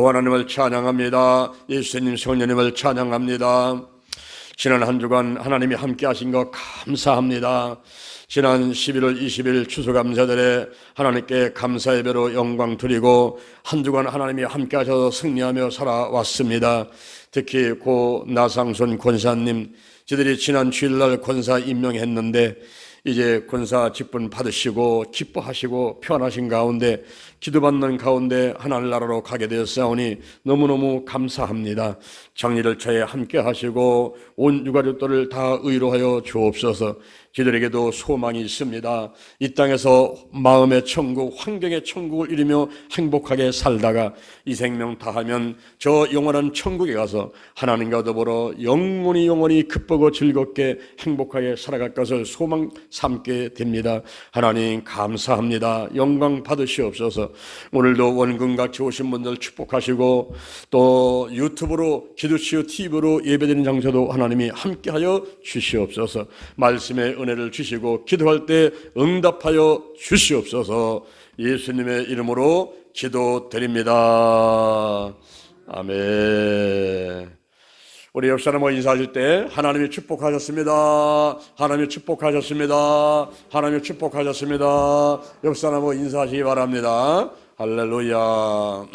여호와 하나님을 찬양합니다. 예수님 성령님을 찬양합니다. 지난 한 주간 하나님이 함께 하신 것 감사합니다. 지난 11월 20일 추수감사절에 하나님께 감사 예배로 영광 드리고 한 주간 하나님이 함께 하셔서 승리하며 살아왔습니다. 특히 고 나상손 권사님, 저들이 지난 주일날 권사 임명했는데 이제 권사 직분 받으시고 기뻐하시고 편하신 가운데 기도받는 가운데 하늘나라로 가게 되었사오니 너무너무 감사합니다. 장례를 차에 함께 하시고 온 유가족들을 다 의로하여 주옵소서. 저들에게도 소망이 있습니다. 이 땅에서 마음의 천국, 환경의 천국을 이루며 행복하게 살다가 이 생명 다하면 저 영원한 천국에 가서 하나님과 더불어 영원히 기쁘고 즐겁게 행복하게 살아갈 것을 소망 삼게 됩니다. 하나님 감사합니다. 영광 받으시옵소서. 오늘도 원근같이 오신 분들 축복하시고 또 유튜브로 기도치유 TV로 예배드리는 장소도 하나님이 함께하여 주시옵소서. 말씀의 은혜를 주시고 기도할 때 응답하여 주시옵소서. 예수님의 이름으로 기도드립니다. 아멘. 우리 옆 사람과 인사하실 때 하나님이 축복하셨습니다. 하나님이 축복하셨습니다. 하나님이 축복하셨습니다. 옆 사람과 인사하시기 바랍니다. 할렐루야.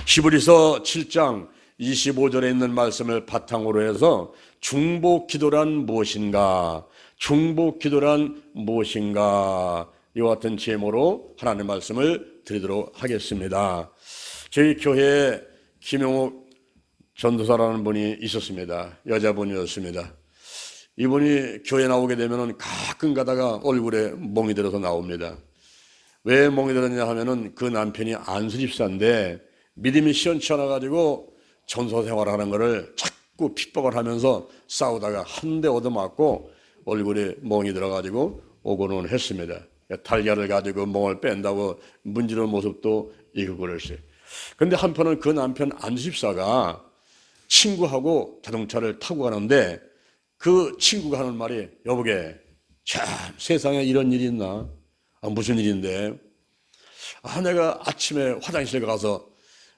히브리서 7장 25절에 있는 말씀을 바탕으로 해서 중보기도란 무엇인가, 중보기도란 무엇인가, 이와 같은 제목으로 하나님의 말씀을 드리도록 하겠습니다. 저희 교회에 김용옥 전도사라는 분이 있었습니다. 여자분이었습니다. 이분이 교회 나오게 되면 가끔 가다가 얼굴에 멍이 들어서 나옵니다. 왜 멍이 들었냐 하면은 그 남편이 안수집사인데 믿음이 시원치 않아가지고 전도 생활을 하는 거를 자꾸 핍박을 하면서 싸우다가 한 대 얻어맞고 얼굴에 멍이 들어가지고 오고는 했습니다. 달걀을 가지고 멍을 뺀다고 문지르는 모습도 있고 그랬어요. 근데 한편은 그 남편 안수집사가 친구하고 자동차를 타고 가는데 그 친구가 하는 말이, 여보게, 참 세상에 이런 일이 있나? 무슨 일인데? 내가 아침에 화장실 가서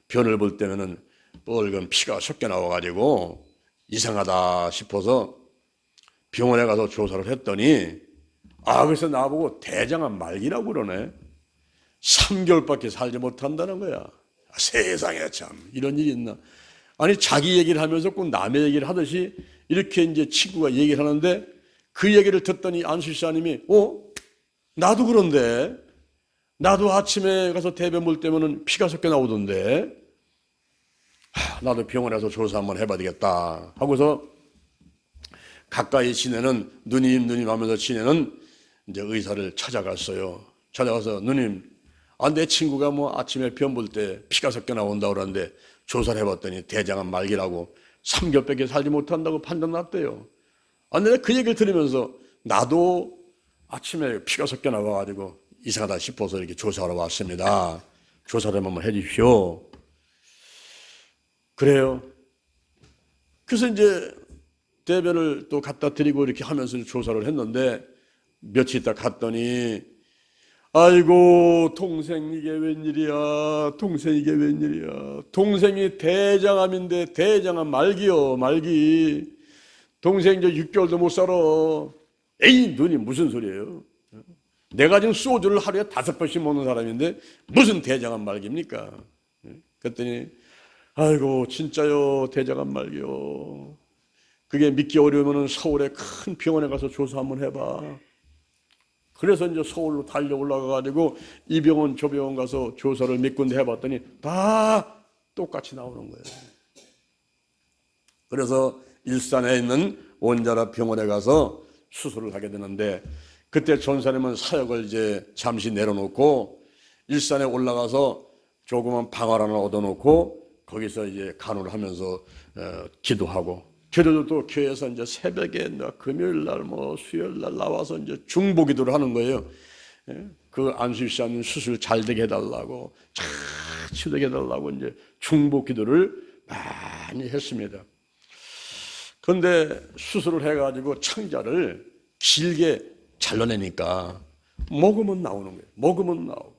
변을 볼 때면은 뻘건 피가 섞여 나와가지고 이상하다 싶어서 병원에 가서 조사를 했더니 그래서 나보고 대장암 말기라고 그러네. 3개월밖에 살지 못한다는 거야. 세상에 참 이런 일이 있나? 아니 자기 얘기를 하면서 꼭 남의 얘기를 하듯이 이렇게 이제 친구가 얘기를 하는데 그 얘기를 듣더니 안수사님이 나도 그런데, 나도 아침에 가서 대변 볼 때면은 피가 섞여 나오던데 나도 병원에 가서 조사 한번 해봐야 되겠다 하고서 가까이 지내는 누님 하면서 지내는 이제 의사를 찾아갔어요. 찾아가서 누님, 내 친구가 아침에 변 볼 때 피가 섞여 나온다고 그러는데 조사를 해봤더니 대장암 말기라고 3개월밖에 살지 못한다고 판단 났대요. 내가 그 얘기를 들으면서 나도 아침에 피가 섞여 나와가지고 이상하다 싶어서 이렇게 조사하러 왔습니다. 조사를 한번 해 주십시오. 그래요. 그래서 이제 대변을 또 갖다 드리고 이렇게 하면서 조사를 했는데 며칠 있다 갔더니 아이고 동생 이게 웬일이야, 동생 이게 웬일이야, 동생이 대장암인데 대장암 말기요, 말기. 동생 이제 6개월도 못 살아. 에이 누님 무슨 소리예요? 내가 지금 소주를 하루에 5번씩 먹는 사람인데 무슨 대장암 말기입니까? 그랬더니 아이고 진짜요, 대장암 말기요. 그게 믿기 어려우면 서울에 큰 병원에 가서 조사 한번 해봐. 그래서 이제 서울로 달려 올라가가지고 이 병원 저 병원 가서 조사를 몇 군데 해봤더니 다 똑같이 나오는 거예요. 그래서 일산에 있는 원자라 병원에 가서 수술을 하게 되는데 그때 전사님은 사역을 이제 잠시 내려놓고 일산에 올라가서 조그만 방을 하나 얻어놓고 거기서 이제 간호를 하면서 기도하고, 저희들도 또 교회에서 이제 새벽에 금요일 날 수요일 날 나와서 이제 중보 기도를 하는 거예요. 그 안수집사님 수술 잘 되게 해달라고, 잘 치료되게 해달라고 이제 중보 기도를 많이 했습니다. 그런데 수술을 해가지고 창자를 길게 잘라내니까 먹으면 나오는 거예요. 먹으면 나오고.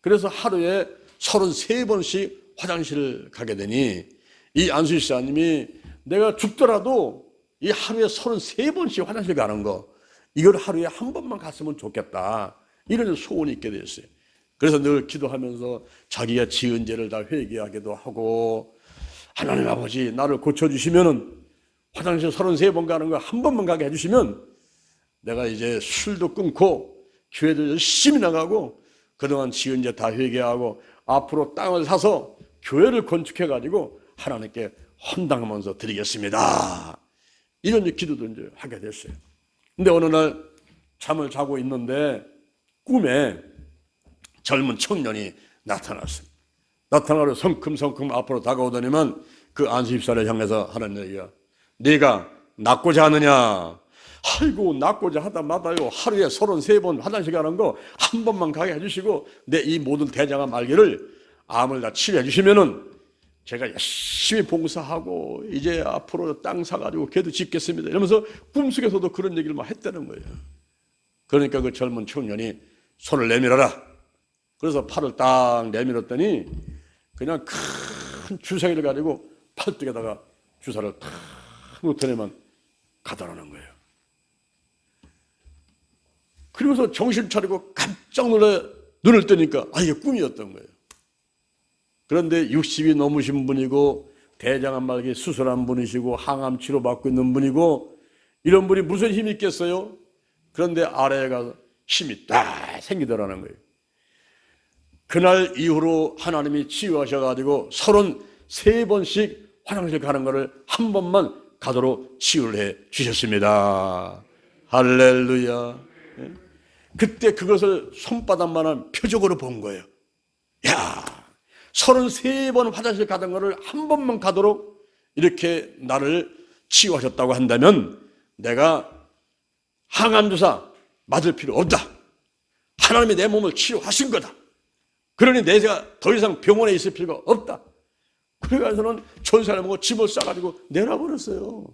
그래서 하루에 33번씩 화장실을 가게 되니 이 안수집사님이 내가 죽더라도 이 하루에 33번씩 화장실 가는 거, 이걸 하루에 한 번만 갔으면 좋겠다, 이런 소원이 있게 됐어요. 그래서 늘 기도하면서 자기가 지은 죄를 다 회개하기도 하고, 하나님 아버지 나를 고쳐주시면은 화장실 33번 가는 거 한 번만 가게 해주시면 내가 이제 술도 끊고 교회도 열심히 나가고 그동안 지은 죄 다 회개하고 앞으로 땅을 사서 교회를 건축해가지고 하나님께 헌당하면서 드리겠습니다, 이런 기도도 이제 하게 됐어요. 근데 어느 날 잠을 자고 있는데 꿈에 젊은 청년이 나타났어요. 나타나서 성큼성큼 앞으로 다가오더니만 그 안수집사를 향해서 하는 얘기가, 네가 낫고자 하느냐? 아이고 낫고자 하다 마다요 하루에 33번 화장실 가는 거 한 번만 가게 해주시고 내 이 모든 대장암 말기를 암을 다 치료해 주시면은 제가 열심히 봉사하고 이제 앞으로 땅 사가지고 걔도 짓겠습니다, 이러면서 꿈속에서도 그런 얘기를 막 했다는 거예요. 그러니까 그 젊은 청년이 손을 내밀어라, 그래서 팔을 딱 내밀었더니 그냥 큰 주사기를 가지고 팔뚝에다가 주사를 탁 놓더니만 가더라는 거예요. 그러면서 정신 차리고 깜짝 놀라 눈을 뜨니까 이게 꿈이었던 거예요. 그런데 60이 넘으신 분이고 대장암 말기 수술한 분이시고 항암 치료받고 있는 분이고 이런 분이 무슨 힘이 있겠어요? 그런데 아래에 가서 힘이 딱 생기더라는 거예요. 그날 이후로 하나님이 치유하셔가지고 33번씩 화장실 가는 거를 한 번만 가도록 치유를 해 주셨습니다. 할렐루야. 그때 그것을 손바닥만한 표적으로 본 거예요. 야, 33번 화장실 가던 거를 한 번만 가도록 이렇게 나를 치유하셨다고 한다면 내가 항암주사 맞을 필요 없다, 하나님이 내 몸을 치유하신 거다, 그러니 내가 더 이상 병원에 있을 필요가 없다. 그래가지고는 전사를 먹고 짐을 싸가지고 내놔버렸어요.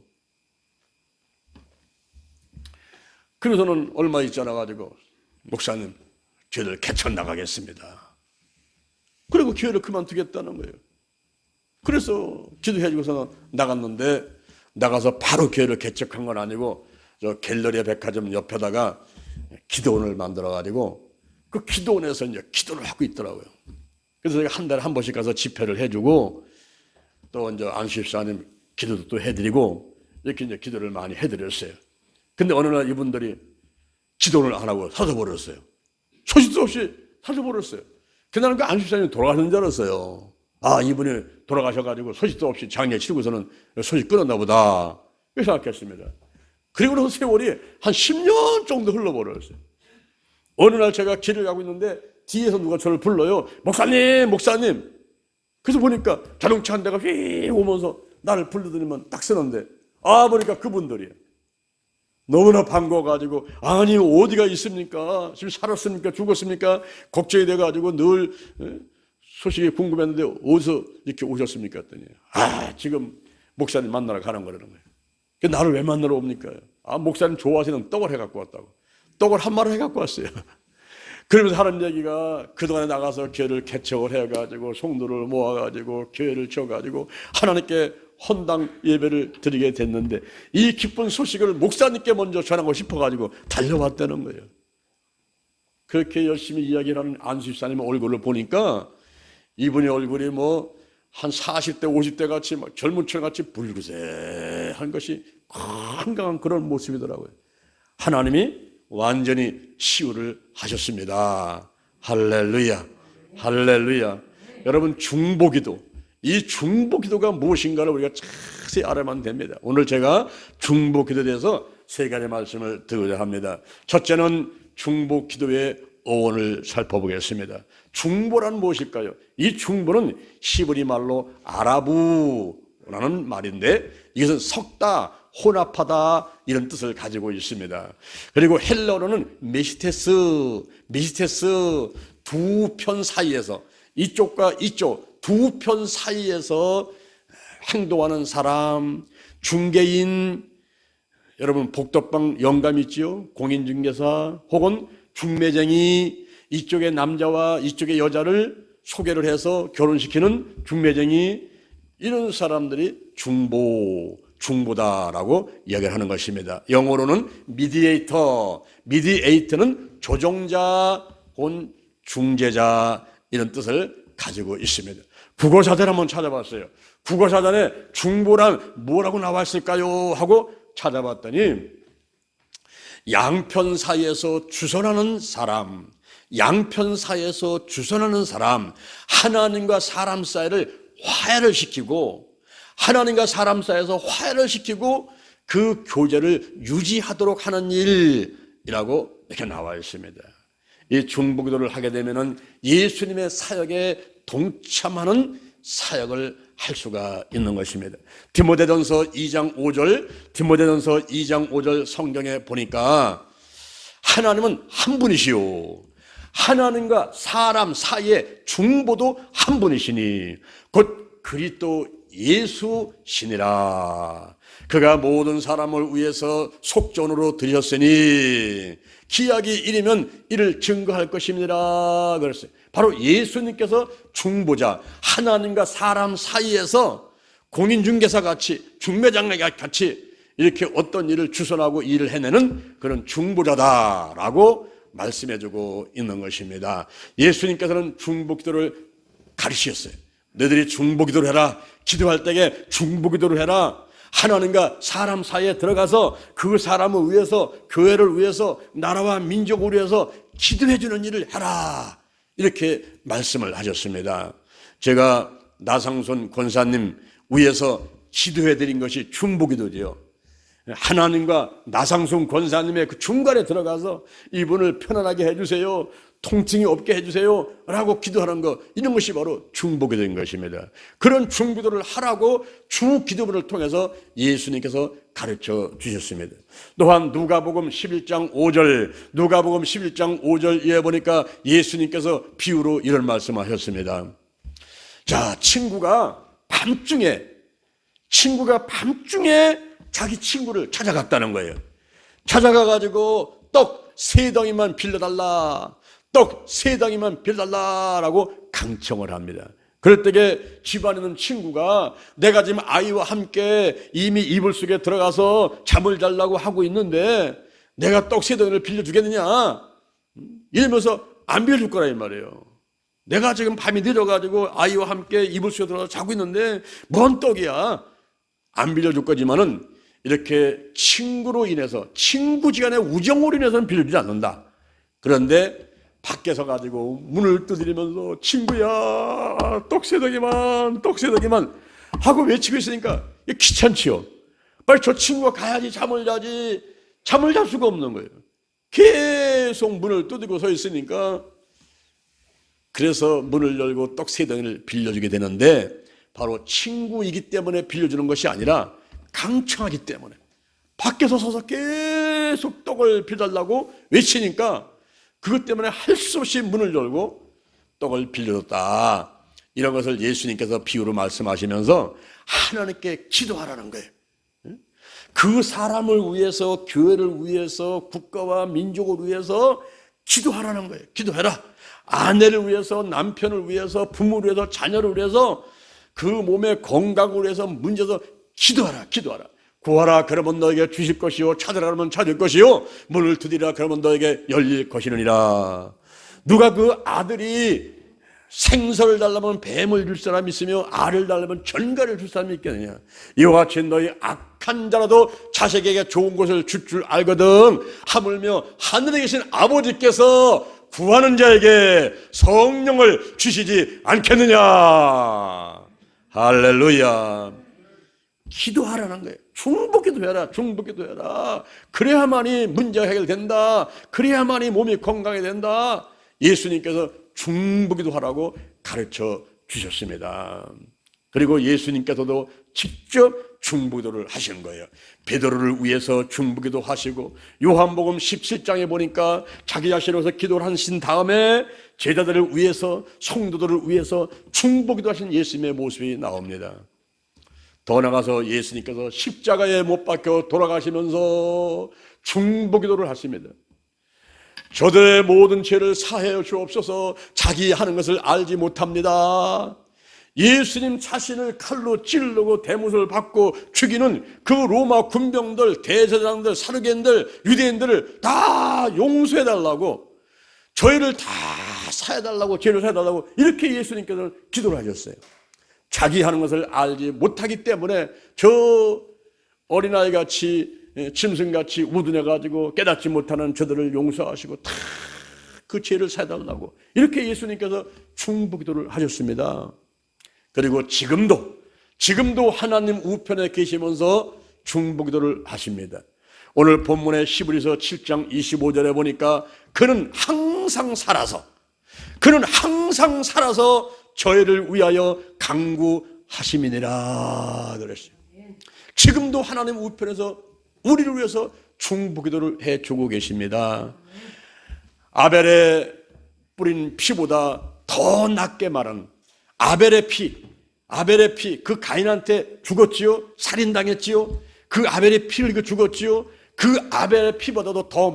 그래서는 얼마 있지 않아가지고 목사님 교회를 개천 나가겠습니다, 그리고 교회를 그만두겠다는 거예요. 그래서 기도해주고서 나갔는데 나가서 바로 교회를 개척한 건 아니고 저 갤러리아 백화점 옆에다가 기도원을 만들어가지고 그 기도원에서 이제 기도를 하고 있더라고요. 그래서 제가 한 달에 한 번씩 가서 집회를 해주고 또 이제 안수집사님 기도도 또 해드리고 이렇게 이제 기도를 많이 해드렸어요. 근데 어느 날 이분들이 기도를 안 하고 사서버렸어요. 소식도 없이 사서버렸어요. 그날은 그 안수집사님이 돌아가신 줄 알았어요. 이분이 돌아가셔가지고 소식도 없이 장례 치르고서는 소식 끊었나 보다, 이렇게 생각했습니다. 그리고 나서 세월이 한 10년 정도 흘러버렸어요. 어느 날 제가 길을 가고 있는데 뒤에서 누가 저를 불러요. 목사님, 목사님. 그래서 보니까 자동차 한 대가 휘 오면서 나를 부르더니만 딱 서는데 보니까 그분들이에요. 너무나 반가워가지고 아니 어디가 있습니까? 지금 살았습니까? 죽었습니까? 걱정이 돼가지고 늘 소식이 궁금했는데 어디서 이렇게 오셨습니까? 했더니 지금 목사님 만나러 가는 거라는 거예요. 나를 왜 만나러 옵니까? 목사님 좋아하시는 떡을 해갖고 왔다고. 떡을 한 마리 해갖고 왔어요. 그러면서 하는 얘기가 그동안에 나가서 교회를 개척을 해가지고 성도를 모아가지고 교회를 지어가지고 하나님께 헌당 예배를 드리게 됐는데 이 기쁜 소식을 목사님께 먼저 전하고 싶어가지고 달려왔다는 거예요. 그렇게 열심히 이야기를 하는 안수집사님 얼굴을 보니까 이분의 얼굴이 한 40대 50대 같이 막 젊은 층 같이 붉으세한 것이 건강한 그런 모습이더라고요. 하나님이 완전히 치유를 하셨습니다. 할렐루야, 할렐루야. 여러분 중보기도, 이 중보기도가 무엇인가를 우리가 자세히 알아야만 됩니다. 오늘 제가 중보기도에 대해서 세 가지 말씀을 드리고자 합니다. 첫째는 중보기도의 어원을 살펴보겠습니다. 중보란 무엇일까요? 이 중보는 히브리 말로 아라부라는 말인데 이것은 섞다, 혼합하다 이런 뜻을 가지고 있습니다. 그리고 헬라어로는 메시테스 두 편 사이에서 이쪽과 이쪽 두 편 사이에서 행동하는 사람, 중개인, 여러분 복덕방 영감 있지요? 공인중개사 혹은 중매쟁이, 이쪽의 남자와 이쪽의 여자를 소개를 해서 결혼시키는 중매쟁이, 이런 사람들이 중보다라고 이야기를 하는 것입니다. 영어로는 미디에이터, 미디에이터는 조정자, 곧 중재자, 이런 뜻을 가지고 있습니다. 국어사전 한번 찾아봤어요. 국어사전에 중보란 뭐라고 나와 있을까요? 하고 찾아봤더니 양편 사이에서 주선하는 사람, 양편 사이에서 주선하는 사람, 하나님과 사람 사이를 화해를 시키고, 하나님과 사람 사이에서 화해를 시키고 그 교제를 유지하도록 하는 일이라고 이렇게 나와 있습니다. 이 중보기도를 하게 되면은 예수님의 사역에 동참하는 사역을 할 수가 있는 것입니다. 디모데전서 2장 5절 성경에 보니까 하나님은 한 분이시요, 하나님과 사람 사이의 중보도 한 분이시니 곧 그리스도 예수시니라. 그가 모든 사람을 위해서 속전으로 들으셨으니 기약이 이르면 이를 증거할 것입니다. 그랬어요. 바로 예수님께서 중보자, 하나님과 사람 사이에서 공인중개사 같이, 중매장 같이 이렇게 어떤 일을 주선하고 일을 해내는 그런 중보자다라고 말씀해주고 있는 것입니다. 예수님께서는 중보기도를 가르치셨어요. 너희들이 중보기도를 해라. 기도할 때에 중보기도를 해라. 하나님과 사람 사이에 들어가서 그 사람을 위해서, 교회를 위해서, 나라와 민족을 위해서 기도해주는 일을 해라. 이렇게 말씀을 하셨습니다. 제가 나상손 권사님 위해서 기도해드린 것이 중보기도지요. 하나님과 나상손 권사님의 그 중간에 들어가서 이분을 편안하게 해주세요, 통증이 없게 해주세요 라고 기도하는 것, 이런 것이 바로 중보기도인 것입니다. 그런 중보기도를 하라고 주기도문을 통해서 예수님께서 가르쳐 주셨습니다. 또한 누가복음 11장 5절에 보니까 예수님께서 비유로 이런 말씀하셨습니다. 자, 친구가 밤중에 자기 친구를 찾아갔다는 거예요. 찾아가가지고 떡 3덩이만 빌려달라, 떡 3덩이만 빌려달라라고 강청을 합니다. 그럴 때에 집안에 있는 친구가 내가 지금 아이와 함께 이미 이불 속에 들어가서 잠을 자려고 하고 있는데 내가 떡 3덩이를 빌려주겠느냐, 이러면서 안 빌려줄 거라 이 말이에요. 내가 지금 밤이 늦어가지고 아이와 함께 이불 속에 들어가서 자고 있는데 뭔 떡이야, 안 빌려줄 거지만은 이렇게 친구로 인해서, 친구지간의 우정으로 인해서는 빌려주지 않는다. 그런데 밖에서 가지고 문을 두드리면서 친구야 떡 3덩이만 하고 외치고 있으니까 귀찮지요. 빨리 저 친구가 가야지, 잠을 자지. 잠을 잘 수가 없는 거예요. 계속 문을 두드리고 서 있으니까. 그래서 문을 열고 떡 3덩이를 빌려주게 되는데, 바로 친구이기 때문에 빌려주는 것이 아니라 강청하기 때문에 밖에서 서서 계속 떡을 빌려달라고 외치니까 그것 때문에 할 수 없이 문을 열고 떡을 빌려줬다. 이런 것을 예수님께서 비유로 말씀하시면서 하나님께 기도하라는 거예요. 그 사람을 위해서, 교회를 위해서, 국가와 민족을 위해서 기도하라는 거예요. 기도해라. 아내를 위해서, 남편을 위해서, 부모를 위해서, 자녀를 위해서, 그 몸의 건강을 위해서, 문제에서 기도하라. 구하라 그러면 너에게 주실 것이요, 찾으라 그러면 찾을 것이요, 문을 두드리라 그러면 너에게 열릴 것이느니라. 누가 그 아들이 생선을 달라면 뱀을 줄 사람이 있으며 알을 달라면 전갈을 줄 사람이 있겠느냐. 이와 같이 너희 악한 자라도 자식에게 좋은 것을 줄 알거든. 하물며 하늘에 계신 아버지께서 구하는 자에게 성령을 주시지 않겠느냐. 할렐루야. 기도하라는 거예요. 중보기도해라. 그래야만이 문제가 해결된다. 그래야만이 몸이 건강이 된다. 예수님께서 중보기도하라고 가르쳐 주셨습니다. 그리고 예수님께서도 직접 중보기도를 하시는 거예요. 베드로를 위해서 중보기도 하시고, 요한복음 17장에 보니까 자기 자신으로서 기도를 하신 다음에 제자들을 위해서, 성도들을 위해서 중보기도 하신 예수님의 모습이 나옵니다. 더 나가서 예수님께서 십자가에 못 박혀 돌아가시면서 중보기도를 하십니다. 저들의 모든 죄를 사하여 주옵소서. 자기 하는 것을 알지 못합니다. 예수님 자신을 칼로 찌르고 대못을 받고 죽이는 그 로마 군병들, 대제사장들, 사르겐들, 유대인들을 다 용서해달라고, 저희를 다 사해달라고, 죄를 사해달라고 이렇게 예수님께서는 기도를 하셨어요. 자기 하는 것을 알지 못하기 때문에 저 어린아이같이, 짐승같이 우둔해가지고 깨닫지 못하는 저들을 용서하시고 다 그 죄를 사해달라고 이렇게 예수님께서 중보기도를 하셨습니다. 그리고 지금도 하나님 우편에 계시면서 중보기도를 하십니다. 오늘 본문의 히브리서 7장 25절에 보니까 그는 항상 살아서 저희를 위하여 간구하심이니라 그랬어요. 지금도 하나님 우편에서 우리를 위해서 중보기도를 해주고 계십니다. 아벨의 뿌린 피보다 더 낫게 말한 아벨의 피, 그 가인한테 죽었지요. 살인당했지요. 그 아벨의 피를 죽었지요. 그 아벨의 피보다도 더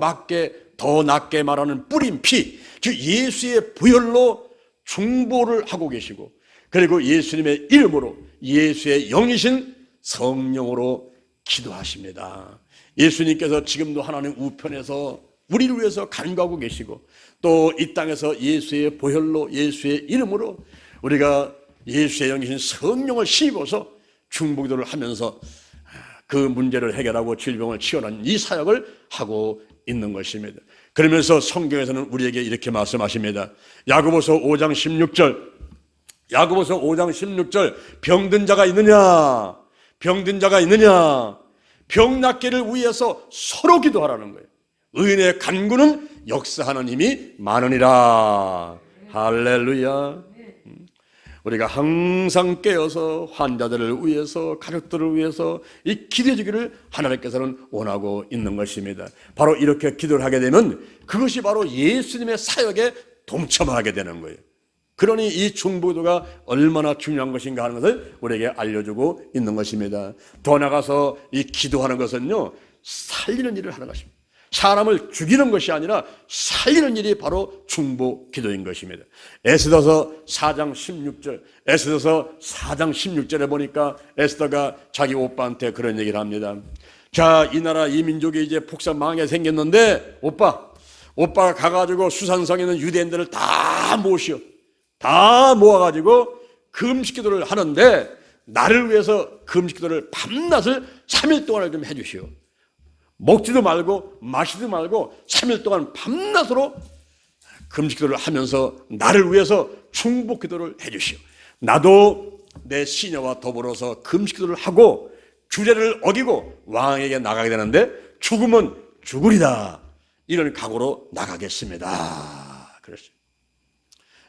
낫게 말하는 뿌린 피, 즉 예수의 부혈로 중보를 하고 계시고, 그리고 예수님의 이름으로 예수의 영이신 성령으로 기도하십니다. 예수님께서 지금도 하나님 우편에서 우리를 위해서 간구하고 계시고, 또 이 땅에서 예수의 보혈로 예수의 이름으로 우리가 예수의 영이신 성령을 힘입어서 중보기도를 하면서 그 문제를 해결하고 질병을 치유하는 이 사역을 하고 있는 것입니다. 그러면서 성경에서는 우리에게 이렇게 말씀하십니다. 야고보서 5장 16절 병든 자가 있느냐, 병 낫기를 위해서 서로 기도하라는 거예요. 의인의 간구는 역사하는 힘이 많으니라. 할렐루야. 우리가 항상 깨어서 환자들을 위해서, 가족들을 위해서 이 기도해 주기를 하나님께서는 원하고 있는 것입니다. 바로 이렇게 기도를 하게 되면 그것이 바로 예수님의 사역에 동참하게 되는 거예요. 그러니 이 중보기도가 얼마나 중요한 것인가 하는 것을 우리에게 알려주고 있는 것입니다. 더 나아가서 이 기도하는 것은요, 살리는 일을 하는 것입니다. 사람을 죽이는 것이 아니라 살리는 일이 바로 중보기도인 것입니다. 에스더서 4장 16절에 보니까 에스더가 자기 오빠한테 그런 얘기를 합니다. 자, 이 나라 이 민족이 이제 폭삭 망하게 생겼는데 오빠가 가가지고 수산성에 있는 유대인들을 다 모아가지고 금식기도를 하는데 나를 위해서 금식기도를 밤낮을 3일 동안을 좀 해주시오. 먹지도 말고 마시지도 말고 3일 동안 밤낮으로 금식기도를 하면서 나를 위해서 중보기도를 해주시오. 나도 내 시녀와 더불어서 금식기도를 하고 규례를 어기고 왕에게 나가게 되는데 죽으면 죽으리다, 이런 각오로 나가겠습니다. 그랬어요.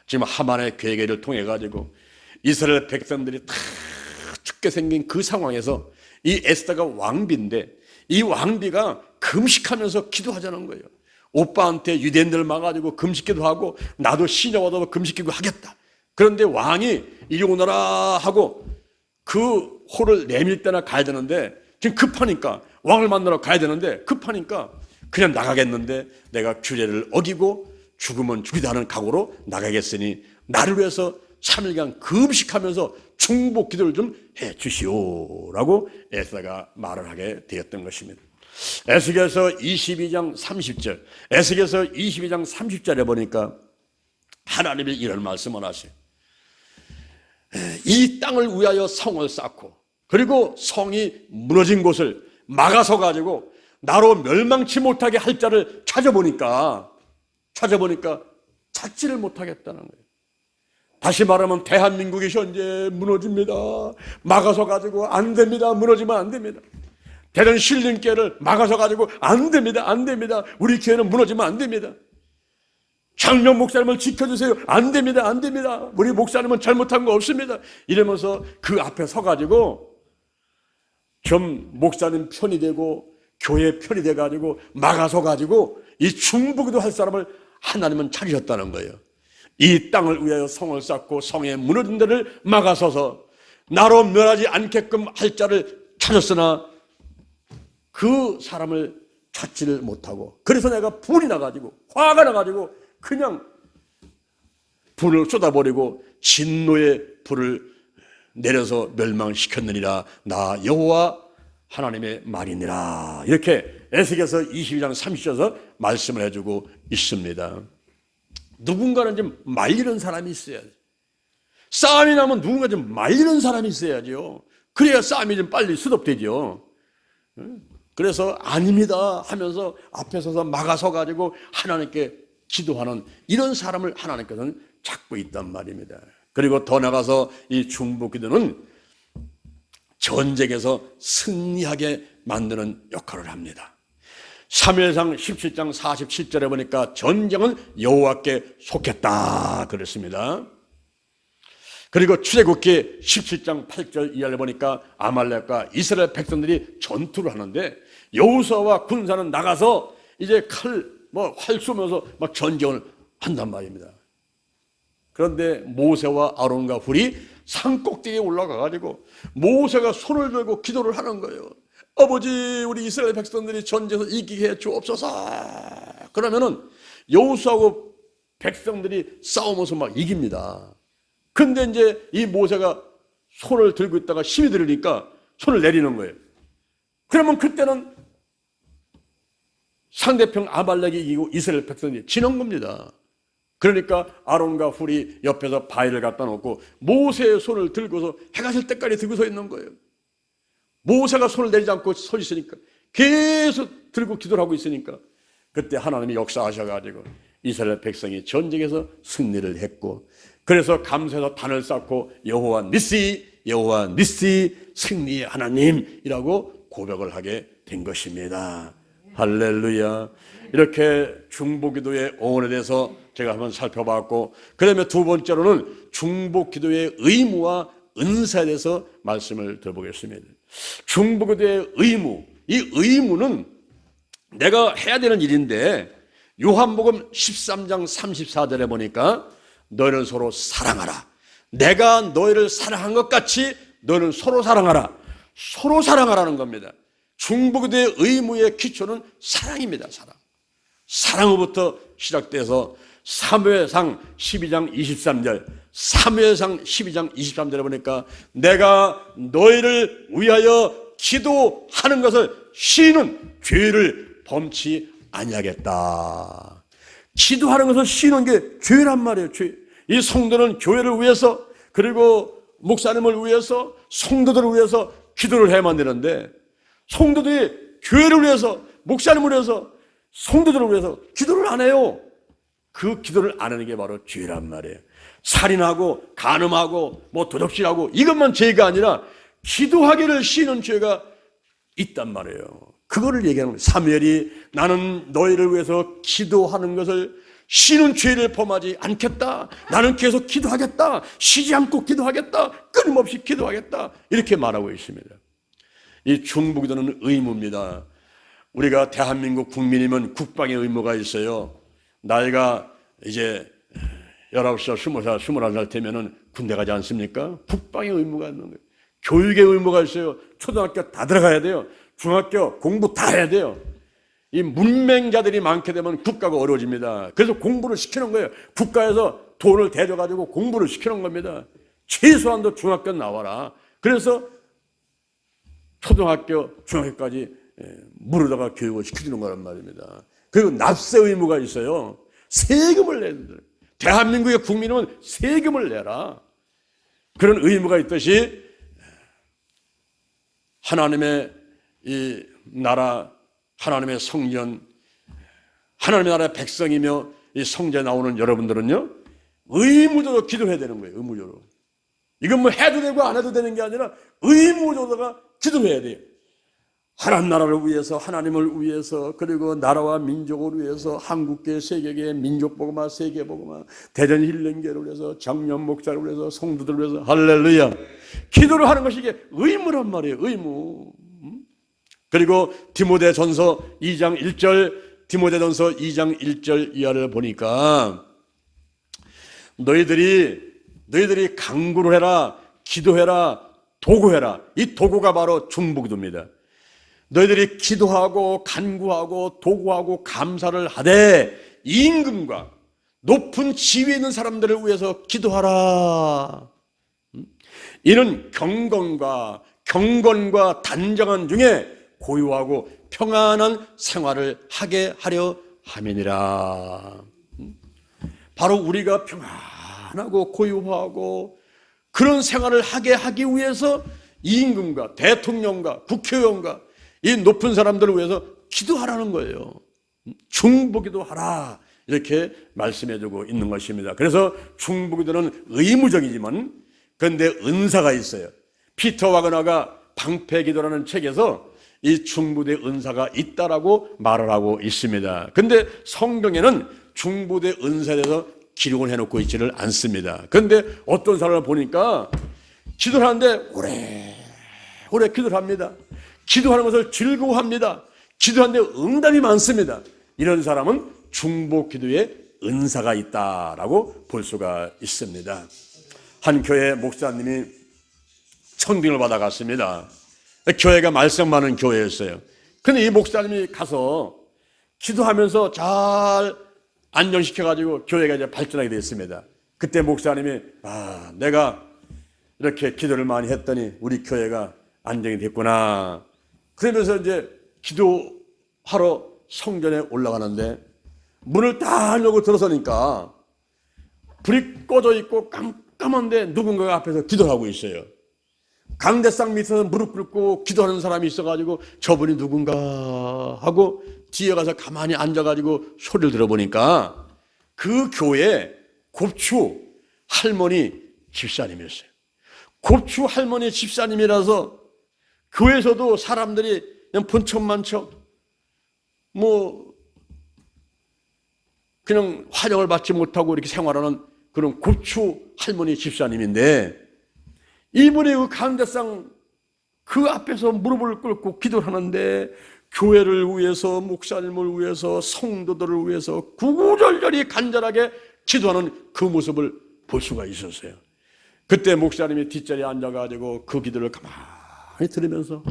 지금 하만의 괴계를 통해 가지고 이스라엘 백성들이 다 죽게 생긴 그 상황에서 이 에스더가 왕비인데 이 왕비가 금식하면서 기도하자는 거예요. 오빠한테 유대인들 막아가지고 금식기도 하고 나도 시녀와도 금식기도 하겠다. 그런데 왕이 이리 오너라 하고 그 호를 내밀 때나 가야 되는데 지금 급하니까, 왕을 만나러 가야 되는데 급하니까 그냥 나가겠는데 내가 규례를 어기고 죽으면 죽이다 하는 각오로 나가겠으니 나를 위해서 3일간 금식하면서 중보기도를 좀 해주시오라고 에스더가 말을 하게 되었던 것입니다. 에스겔서 22장 30절에 보니까 하나님이 이런 말씀을 하세요. 이 땅을 위하여 성을 쌓고 그리고 성이 무너진 곳을 막아서 가지고 나로 멸망치 못하게 할 자를 찾아보니까 찾지를 못하겠다는 거예요. 다시 말하면 대한민국이 현재 무너집니다. 막아서 가지고 안 됩니다. 무너지면 안 됩니다. 대전 신림교회를 막아서 가지고 안 됩니다. 우리 교회는 무너지면 안 됩니다. 장명 목사님을 지켜주세요. 안 됩니다. 우리 목사님은 잘못한 거 없습니다. 이러면서 그 앞에 서가지고 좀 목사님 편이 되고 교회 편이 돼가지고 막아서 가지고 이 중보기도 할 사람을 하나님은 찾으셨다는 거예요. 이 땅을 위하여 성을 쌓고 성에 무너진 데를 막아서서 나로 멸하지 않게끔 할 자를 찾았으나 그 사람을 찾지를 못하고, 그래서 내가 불이 나가지고 화가 나가지고 그냥 불을 쏟아버리고 진노의 불을 내려서 멸망시켰느니라. 나 여호와 하나님의 말이니라. 이렇게 에스겔서 22장 30절에서 말씀을 해주고 있습니다. 누군가는 좀 말리는 사람이 있어야지. 싸움이 나면 누군가 좀 말리는 사람이 있어야죠. 그래야 싸움이 좀 빨리 수습되죠. 그래서 아닙니다 하면서 앞에 서서 막아서 가지고 하나님께 기도하는 이런 사람을 하나님께서는 찾고 있단 말입니다. 그리고 더 나가서 이 중보기도는 전쟁에서 승리하게 만드는 역할을 합니다. 사무엘상 17장 47절에 보니까 전쟁은 여호와께 속했다 그랬습니다. 그리고 출애굽기 17장 8절 이하를 보니까 아말렉과 이스라엘 백성들이 전투를 하는데 여호수아와 군사는 나가서 이제 활 쏘면서 막 전쟁을 한단 말입니다. 그런데 모세와 아론과 훌이 산 꼭대기에 올라가 가지고 모세가 손을 들고 기도를 하는 거예요. 아버지, 우리 이스라엘 백성들이 전쟁에서 이기게 해 주옵소서. 그러면은 여호수아하고 백성들이 싸우면서 막 이깁니다. 근데 이제 이 모세가 손을 들고 있다가 힘이 들으니까 손을 내리는 거예요. 그러면 그때는 상대편 아말렉이 이기고 이스라엘 백성들이 지는 겁니다. 그러니까 아론과 훌이 옆에서 바위를 갖다 놓고 모세의 손을 들고서 해가 질 때까지 들고 서 있는 거예요. 모세가 손을 내리지 않고 서 있으니까, 계속 들고 기도를 하고 있으니까 그때 하나님이 역사하셔가지고 이스라엘 백성이 전쟁에서 승리를 했고, 그래서 감사해서 단을 쌓고 여호와 니시, 여호와 니시, 승리의 하나님이라고 고백을 하게 된 것입니다. 할렐루야. 이렇게 중보기도의 어원에 대해서 제가 한번 살펴봤고, 그 다음에 두 번째로는 중보기도의 의무와 은사에 대해서 말씀을 드려보겠습니다. 중보기도의 의무, 이 의무는 내가 해야 되는 일인데 요한복음 13장 34절에 보니까 너희는 서로 사랑하라. 내가 너희를 사랑한 것 같이 너희는 서로 사랑하라. 서로 사랑하라는 겁니다. 중보기도의 의무의 기초는 사랑입니다. 사랑으로부터 시작돼서 사무엘상 12장 23절, 사무엘상 12장 23절에 보니까 내가 너희를 위하여 기도하는 것을 쉬는 죄를 범치 아니하겠다. 기도하는 것을 쉬는 게 죄란 말이에요. 죄. 이 성도는 교회를 위해서, 그리고 목사님을 위해서, 성도들을 위해서 기도를 해야만 되는데, 성도들이 교회를 위해서, 목사님을 위해서, 성도들을 위해서 기도를 안 해요. 그 기도를 안 하는 게 바로 죄란 말이에요. 살인하고 간음하고 도적질하고 이것만 죄가 아니라 기도하기를 쉬는 죄가 있단 말이에요. 그거를 얘기하는 거예요. 사무엘이 나는 너희를 위해서 기도하는 것을 쉬는 죄를 범하지 않겠다. 나는 계속 기도하겠다. 쉬지 않고 기도하겠다. 끊임없이 기도하겠다. 이렇게 말하고 있습니다. 이 중보기도는 의무입니다. 우리가 대한민국 국민이면 국방의 의무가 있어요. 나이가 이제 19살, 20살, 21살 되면은 군대 가지 않습니까? 국방의 의무가 있는 거예요. 교육의 의무가 있어요. 초등학교 다 들어가야 돼요. 중학교 공부 다 해야 돼요. 이 문맹자들이 많게 되면 국가가 어려워집니다. 그래서 공부를 시키는 거예요. 국가에서 돈을 대줘가지고 공부를 시키는 겁니다. 최소한도 중학교 나와라. 그래서 초등학교, 중학교까지 무르다가 교육을 시켜주는 거란 말입니다. 그리고 납세 의무가 있어요. 세금을 내야 된다. 대한민국의 국민은 세금을 내라. 그런 의무가 있듯이 하나님의 이 나라, 하나님의 성전, 하나님의 나라의 백성이며 이 성전에 나오는 여러분들은요, 의무적으로 기도해야 되는 거예요. 의무적으로. 이건 뭐 해도 되고 안 해도 되는 게 아니라 의무적으로다가 기도해야 돼요. 하나님 나라를 위해서, 하나님을 위해서, 그리고 나라와 민족을 위해서, 한국계, 세계계, 민족복음화, 세계복음화, 대전 힐링교를 위해서, 장년 목사를 위해서, 성도들을 위해서, 할렐루야. 기도를 하는 것이 이게 의무란 말이에요. 의무. 그리고 디모데전서 2장 1절, 디모데전서 2장 1절 이하를 보니까 너희들이 간구를 해라, 기도해라, 도구해라. 이 도구가 바로 중보기도입니다. 너희들이 기도하고 간구하고 도구하고 감사를 하되 임금과 높은 지위에 있는 사람들을 위해서 기도하라. 이는 경건과 단정한 중에 고요하고 평안한 생활을 하게 하려 함이니라. 바로 우리가 평안하고 고요하고 그런 생활을 하기 위해서 임금과 대통령과 국회의원과 이 높은 사람들을 위해서 기도하라는 거예요. 중보기도 하라, 이렇게 말씀해주고 있는 것입니다. 그래서 중보기도는 의무적이지만 그런데 은사가 있어요. 피터 와그너가 방패기도라는 책에서 이 중보대 은사가 있다라고 말을 하고 있습니다. 그런데 성경에는 중보대 은사에 대해서 기록을 해놓고 있지를 않습니다. 그런데 어떤 사람을 보니까 기도를 하는데 오래 기도를 합니다. 기도하는 것을 즐거워합니다. 기도하는데 응답이 많습니다. 이런 사람은 중보기도에 은사가 있다라고 볼 수가 있습니다. 한 교회 목사님이 청빙을 받아갔습니다. 교회가 말썽 많은 교회였어요. 근데 이 목사님이 가서 기도하면서 잘 안정시켜가지고 교회가 이제 발전하게 됐습니다. 그때 목사님이 내가 이렇게 기도를 많이 했더니 우리 교회가 안정이 됐구나. 그러면서 이제 기도하러 성전에 올라가는데 문을 딱 열고 들어서니까 불이 꺼져 있고 깜깜한데 누군가가 앞에서 기도를 하고 있어요. 강대상 밑에서 무릎 꿇고 기도하는 사람이 있어가지고 저분이 누군가 하고 뒤에 가서 가만히 앉아가지고 소리를 들어보니까 그 교회 곱추 할머니 집사님이었어요. 곱추 할머니 집사님이라서 교회에서도 사람들이 그냥 본척만척 그냥 환영을 받지 못하고 이렇게 생활하는 그런 곱추 할머니 집사님인데 이분이 그 강대상 그 앞에서 무릎을 꿇고 기도를 하는데 교회를 위해서, 목사님을 위해서, 성도들을 위해서 구구절절히 간절하게 기도하는 그 모습을 볼 수가 있었어요. 그때 목사님이 뒷자리에 앉아가지고 그 기도를 가만히 들으면서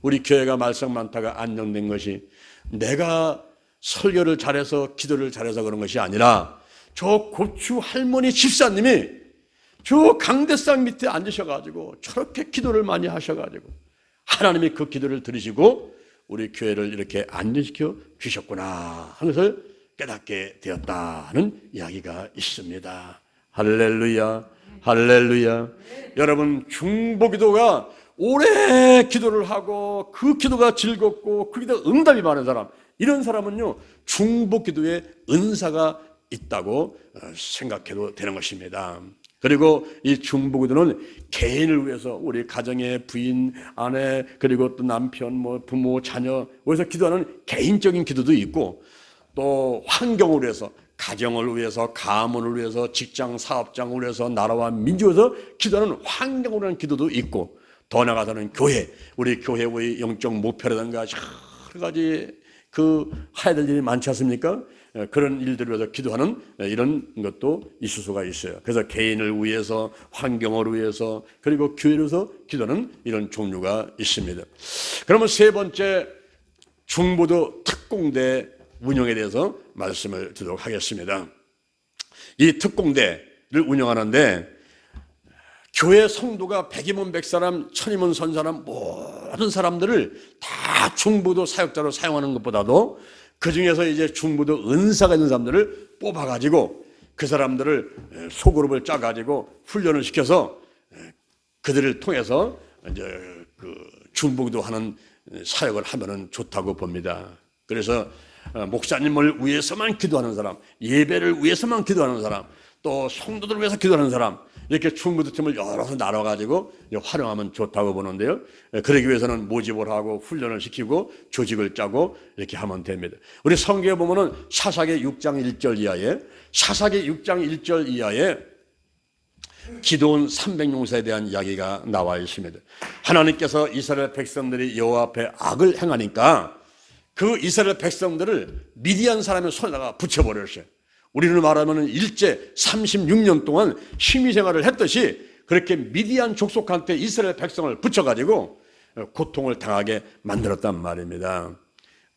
우리 교회가 말썽 많다가 안정된 것이 내가 설교를 잘해서 기도를 잘해서 그런 것이 아니라 저 고추 할머니 집사님이 저 강대상 밑에 앉으셔가지고 저렇게 기도를 많이 하셔가지고 하나님이 그 기도를 들으시고 우리 교회를 이렇게 안전시켜 주셨구나 하는 것을 깨닫게 되었다는 이야기가 있습니다. 할렐루야, 할렐루야. 여러분, 중보기도가 오래 기도를 하고 그 기도가 즐겁고 그 기도 응답이 많은 사람, 이런 사람은요 중보기도에 은사가 있다고 생각해도 되는 것입니다. 그리고 이 중보기도는 개인을 위해서 우리 가정의 부인, 아내, 그리고 또 남편, 부모, 자녀 위해서 기도하는 개인적인 기도도 있고 또 환경을 위해서, 가정을 위해서, 가문을 위해서, 직장, 사업장을 위해서, 나라와 민족을 위해서 기도하는 환경을 위한 기도도 있고 더 나아가서는 교회, 우리 교회의 영적 목표라든가 여러 가지 해야 될 일이 많지 않습니까? 그런 일들을 위해서 기도하는 이런 것도 있을 수가 있어요. 그래서 개인을 위해서, 환경을 위해서, 그리고 교회를 위해서 기도하는 이런 종류가 있습니다. 그러면 세 번째, 중보도 특공대 운영에 대해서 말씀을 드리도록 하겠습니다. 이 특공대를 운영하는데 교회 성도가 100이면 100사람, 1000이면 1000사람 모든 사람들을 다 중보도 사역자로 사용하는 것보다도 그 중에서 이제 중보도 은사가 있는 사람들을 뽑아가지고 그 사람들을 소그룹을 짜가지고 훈련을 시켜서 그들을 통해서 이제 중보기도 하는 사역을 하면은 좋다고 봅니다. 그래서 목사님을 위해서만 기도하는 사람, 예배를 위해서만 기도하는 사람, 또 성도들을 위해서 기도하는 사람, 이렇게 중보도 팀을 여러 나눠가지고 활용하면 좋다고 보는데요. 그러기 위해서는 모집을 하고 훈련을 시키고 조직을 짜고 이렇게 하면 됩니다. 우리 성경에 보면은 사사기 6장 1절 이하에, 사사기 6장 1절 이하에 기드온 300용사에 대한 이야기가 나와 있습니다. 하나님께서 이스라엘 백성들이 여호와 앞에 악을 행하니까 그 이스라엘 백성들을 미디안 사람의 손에다가 붙여버렸어요. 우리는 말하면 일제 36년 동안 식민생활을 했듯이 그렇게 미디안 족속한테 이스라엘 백성을 붙여가지고 고통을 당하게 만들었단 말입니다.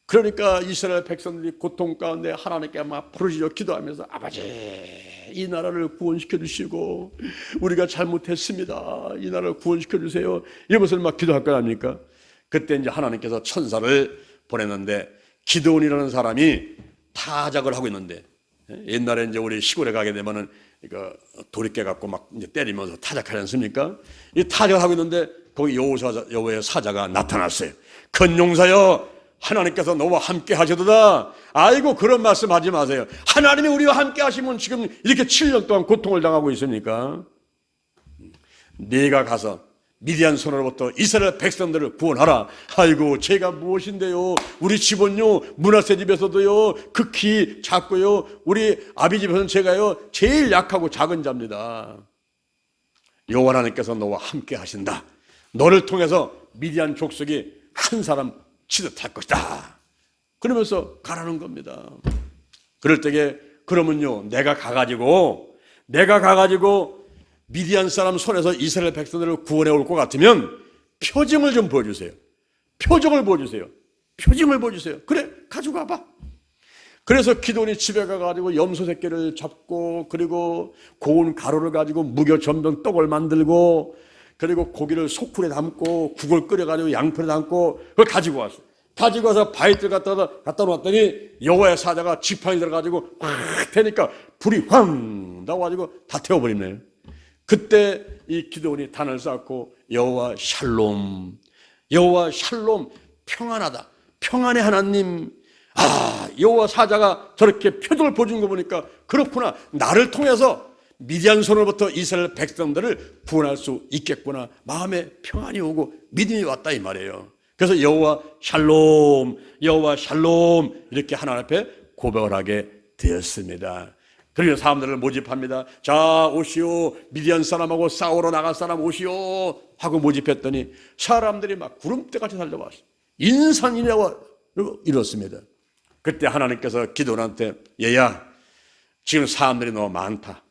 그러니까 이스라엘 백성들이 고통 가운데 하나님께 막 부르짖어 기도하면서 아버지 이 나라를 구원시켜 주시고 우리가 잘못했습니다. 이 나라를 구원시켜 주세요. 이것을 막 기도할 거 아닙니까? 그때 이제 하나님께서 천사를 보냈는데 기드온이라는 사람이 타작을 하고 있는데 옛날에 이제 우리 시골에 가게 되면은 이거 도리깨 갖고 막 이제 때리면서 타작하지 않습니까? 이 타작을 하고 있는데 거기 여호와의 사자가 나타났어요. 큰 용사여 하나님께서 너와 함께 하셔도다. 아이고 그런 말씀 하지 마세요. 하나님이 우리와 함께 하시면 지금 이렇게 7년 동안 고통을 당하고 있습니까? 네가 가서 미디안 손으로부터 이스라엘 백성들을 구원하라. 아이고 제가 무엇인데요? 우리 집은요 므낫세 집에서도요 극히 작고요 우리 아비 집에서는 제가요 제일 약하고 작은 자입니다. 여호와 하나님께서 너와 함께 하신다. 너를 통해서 미디안 족속이 한 사람 치듯할 것이다. 그러면서 가라는 겁니다. 그럴 때에 그러면요 내가 가가지고 미디안 사람 손에서 이스라엘 백성들을 구원해 올 것 같으면 표징을 좀 보여주세요. 표징을 보여주세요. 그래 가지고 와봐. 그래서 기드온이 집에 가가지고 염소 새끼를 잡고 그리고 고운 가루를 가지고 무교 전병 떡을 만들고 그리고 고기를 소쿠에 담고 국을 끓여가지고 양푼에 담고 그걸 가지고 왔어요. 가지고 와서 바위들 갖다 놓았더니 여호와의 사자가 지팡이 들어가지고 확 태니까 불이 황 나와가지고 다 태워버리네요. 그때 이 기드온이 단을 쌓고 여호와 샬롬 평안하다. 평안의 하나님. 여호와 사자가 저렇게 표적을 보여준 거 보니까 그렇구나. 나를 통해서 미디안 손으로부터 이스라엘 백성들을 구원할 수 있겠구나. 마음에 평안이 오고 믿음이 왔다 이 말이에요. 그래서 여호와 샬롬 이렇게 하나님 앞에 고백을 하게 되었습니다. 그리고 사람들을 모집합니다. 자 오시오 미디안 사람하고 싸우러 나갈 사람 오시오 하고 모집했더니 사람들이 막 구름대같이 달려왔어요. 인산이냐와 이렇습니다. 그때 하나님께서 기드온한테 얘야 지금 사람들이 너무 많다.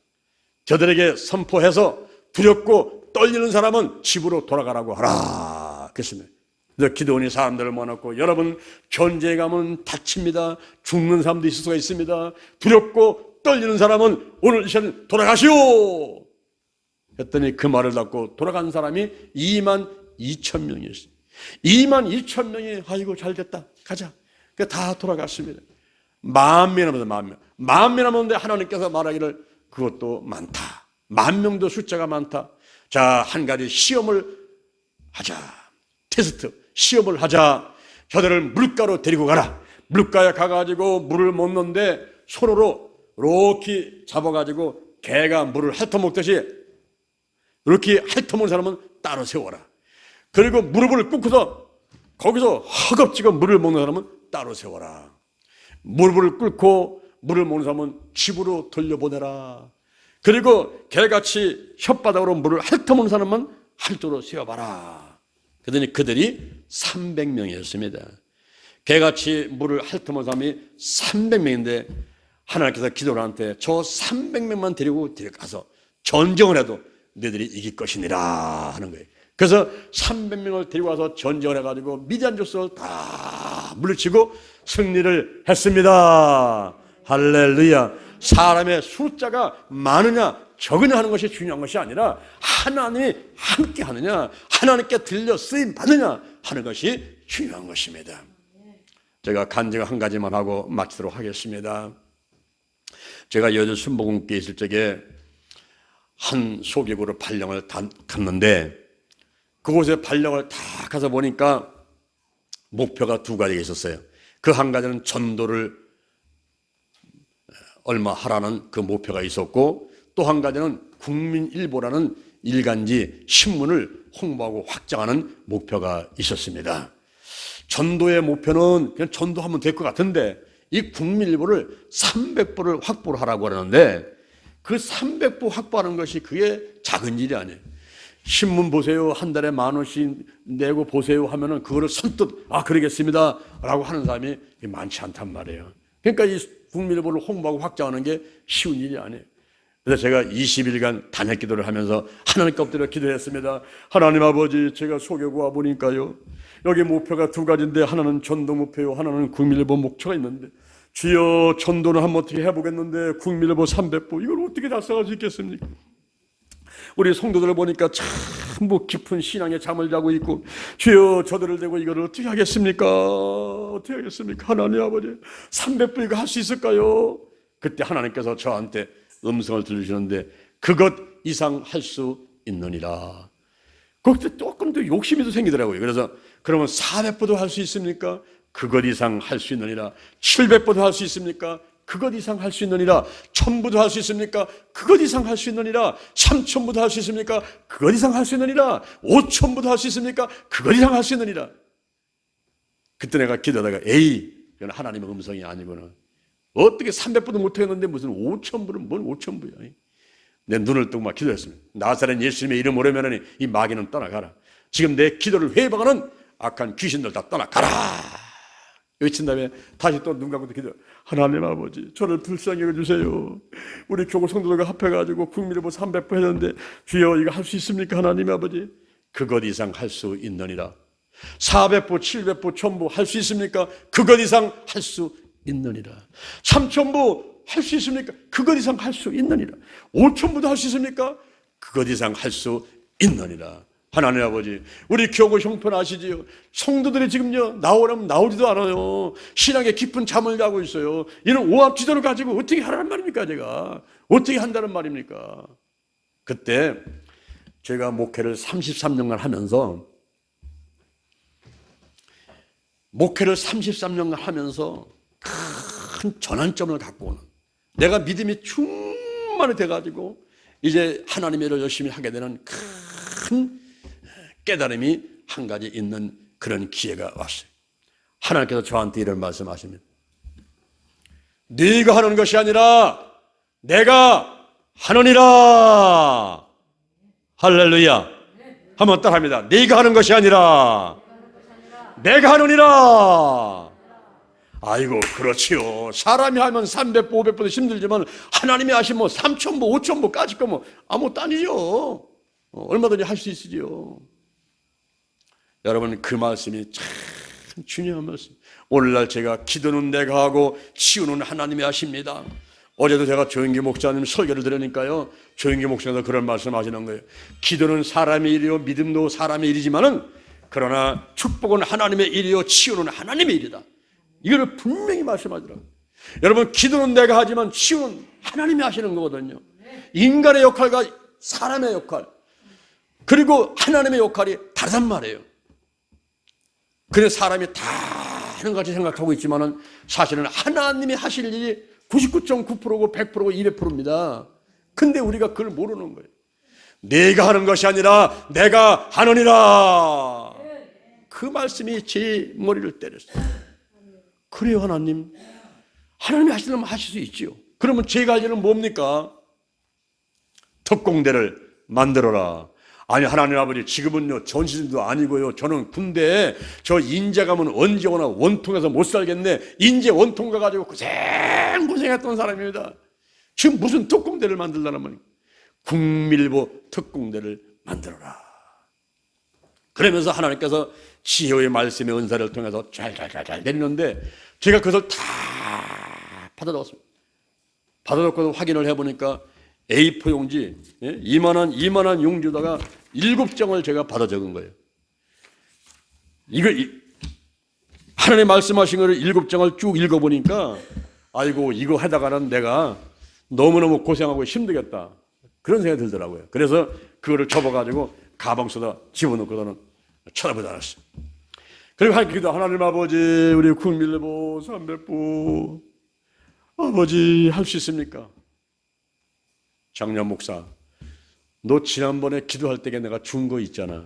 저들에게 선포해서 두렵고 떨리는 사람은 집으로 돌아가라고 하라. 그랬습니다. 그래서 기드온이 사람들을 모아놓고 여러분 전쟁에 가면 다칩니다. 죽는 사람도 있을 수가 있습니다. 두렵고 떨리는 사람은 오늘 이 시간에 돌아가시오. 했더니 그 말을 듣고 돌아간 사람이 22,000명이었어요. 22,000명이 아이고 잘됐다 가자. 다 돌아갔습니다. 10,000명 남았어요. 10,000명 남았는데 하나님께서 말하기를 그것도 많다. 10,000명도 숫자가 많다. 자, 한 가지 시험을 하자. 테스트 시험을 하자. 저들을 물가로 데리고 가라. 물가에 가가지고 물을 못 넣는데 손으로 이렇게 잡아가지고 개가 물을 핥아먹듯이 이렇게 핥아먹는 사람은 따로 세워라. 그리고 무릎을 꿇고서 거기서 허겁지겁 물을 먹는 사람은 따로 세워라. 무릎을 꿇고 물을 먹는 사람은 집으로 돌려보내라. 그리고 개같이 혓바닥으로 물을 핥아먹는 사람은 핥도록 세워봐라. 그러더니 그들이 300명이었습니다. 개같이 물을 핥아먹는 사람이 300명인데 하나님께서 기드온한테 저 300명만 데리고 가서 전쟁을 해도 너희들이 이길 것이니라 하는 거예요. 그래서 300명을 데리고 와서 전쟁을 해가지고 미디안 족속을 다 물리치고 승리를 했습니다. 할렐루야. 사람의 숫자가 많으냐 적으냐 하는 것이 중요한 것이 아니라 하나님이 함께 하느냐 하나님께 들려 쓰임 받느냐 하는 것이 중요한 것입니다. 제가 간증 한 가지만 하고 마치도록 하겠습니다. 제가 여주 순복음교회 있을 적에 한 소기구로 발령을 갔는데 그곳에 발령을 다 가서 보니까 목표가 두 가지가 있었어요. 그 한 가지는 전도를 얼마 하라는 그 목표가 있었고 또 한 가지는 국민일보라는 일간지 신문을 홍보하고 확장하는 목표가 있었습니다. 전도의 목표는 그냥 전도하면 될 것 같은데 이 국민일보를 300부를 확보를 하라고 하는데 그 300부 확보하는 것이 그게 작은 일이 아니에요. 신문 보세요. 한 달에 10,000원씩 내고 보세요 하면은 그거를 선뜻 그러겠습니다 라고 하는 사람이 많지 않단 말이에요. 그러니까 이 국민일보를 홍보하고 확장하는 게 쉬운 일이 아니에요. 그래서 제가 20일간 단역 기도를 하면서 하나님께 엎드려 기도했습니다. 하나님 아버지, 제가 소개고 와보니까요, 여기 목표가 두 가지인데 하나는 전도 목표요, 하나는 국민일보 목표가 있는데, 주여, 전도는 한번 어떻게 해보겠는데 국민일보 300부 이걸 어떻게 달성할 수 있겠습니까? 우리 성도들을 보니까 참 깊은 신앙의 잠을 자고 있고, 주여, 저들을 대고 이걸 어떻게 하겠습니까? 어떻게 하겠습니까? 하나님 아버지, 300부 이거 할 수 있을까요? 그때 하나님께서 저한테 음성을 들으시는데, 그것 이상 할 수 있느니라. 그때 조금 더 욕심이 더 생기더라고요. 그래서 그러면 400부도 할 수 있습니까? 그것 이상 할 수 있느니라. 700부도 할 수 있습니까? 그것 이상 할 수 있느니라. 1000부도 할 수 있습니까? 그것 이상 할 수 있느니라. 3000부도 할 수 있습니까? 그것 이상 할 수 있느니라. 5000부도 할 수 있습니까? 그것 이상 할 수 있느니라. 그때 내가 기도하다가, 에이, 이건 하나님의 음성이 아니구나. 어떻게 300부도 못하겠는데 무슨 5000부는 뭔 5000부야. 내 눈을 뜨고 막 기도했습니다. 나사렛 예수님의 이름 오르면은 이 마귀는 떠나가라. 지금 내 기도를 회방하는 악한 귀신들 다 떠나가라. 외친 다음에 다시 또 눈 감고 기도. 하나님 아버지, 저를 불쌍히 여겨주세요. 우리 교구 성도들과 합해가지고 국민일보 300부 했는데, 주여, 이거 할 수 있습니까? 하나님 아버지, 그것 이상 할 수 있느니라. 400부, 700부, 1000부 할 수 있습니까? 그것 이상 할 수 있느니라. 3000부 할 수 있습니까? 그것 이상 할 수 있느니라. 5000부도 할 수 있습니까? 그것 이상 할 수 있느니라. 하나님 아버지, 우리 교구 형편 아시지요? 성도들이 지금요, 나오라면 나오지도 않아요. 신앙에 깊은 잠을 자고 있어요. 이런 오합 지도를 가지고 어떻게 하라는 말입니까? 제가 어떻게 한다는 말입니까? 그때 제가 목회를 33년간 하면서, 큰 전환점을 갖고 오는, 내가 믿음이 충만히 돼가지고 이제 하나님의 일을 열심히 하게 되는 큰 깨달음이 한 가지 있는 그런 기회가 왔어요. 하나님께서 저한테 이런 말씀하십니다. 네가 하는 것이 아니라 내가 하느니라. 할렐루야. 한번 따라합니다. 네가 하는 것이 아니라 내가 하느니라. 아이고, 그렇지요. 사람이 하면 300보, 500보도 힘들지만 하나님이 하시면 뭐 3000보, 5000보까지 거면 아무것도 아니죠. 얼마든지 할 수 있으지요. 여러분, 그 말씀이 참 중요한 말씀. 오늘날 제가 기도는 내가 하고 치유는 하나님이 하십니다. 어제도 제가 조영기 목사님 설교를 들으니까요, 조영기 목사님도 그런 말씀 하시는 거예요. 기도는 사람의 일이요, 믿음도 사람의 일이지만은, 그러나 축복은 하나님의 일이요, 치유는 하나님의 일이다. 이거를 분명히 말씀하더라고요. 여러분, 기도는 내가 하지만 치유는 하나님이 하시는 거거든요. 인간의 역할과 사람의 역할, 그리고 하나님의 역할이 다르단 말이에요. 그래서 사람이 다 하는 것 같이 생각하고 있지만은 사실은 하나님이 하실 일이 99.9%고 100%고 200%입니다. 근데 우리가 그걸 모르는 거예요. 내가 하는 것이 아니라 내가 하느니라. 그 말씀이 제 머리를 때렸어요. 그래요, 하나님. 하나님이 하시려면 하실 수 있지요. 그러면 제가 할 일은 뭡니까? 특공대를 만들어라. 아니, 하나님 아버지, 지금은요 전시진도 아니고요, 저는 군대에 저 인제 가면 언제 오나 원통해서 못 살겠네. 인제 원통 가가지고 고생했던 사람입니다. 지금 무슨 특공대를 만들라는 말입니까? 국민일보 특공대를 만들어라. 그러면서 하나님께서 지혜의 말씀의 은사를 통해서 잘 내리는데, 제가 그것을 다 받아들었습니다. 받아들고 확인을 해보니까 A4 용지, 이만한 용지다가 7장을 제가 받아 적은 거예요. 하나님 말씀하신 거를 7장을 쭉 읽어보니까, 아이고, 이거 하다가는 내가 너무너무 고생하고 힘들겠다, 그런 생각이 들더라고요. 그래서 그거를 접어가지고 가방 속에다 집어넣고서는 쳐다보지 않았어요. 그리고 하나님 아버지, 우리 국민일보 300부 아버지, 할 수 있습니까? 장년 목사, 너 지난번에 기도할 때에 내가 준 거 있잖아.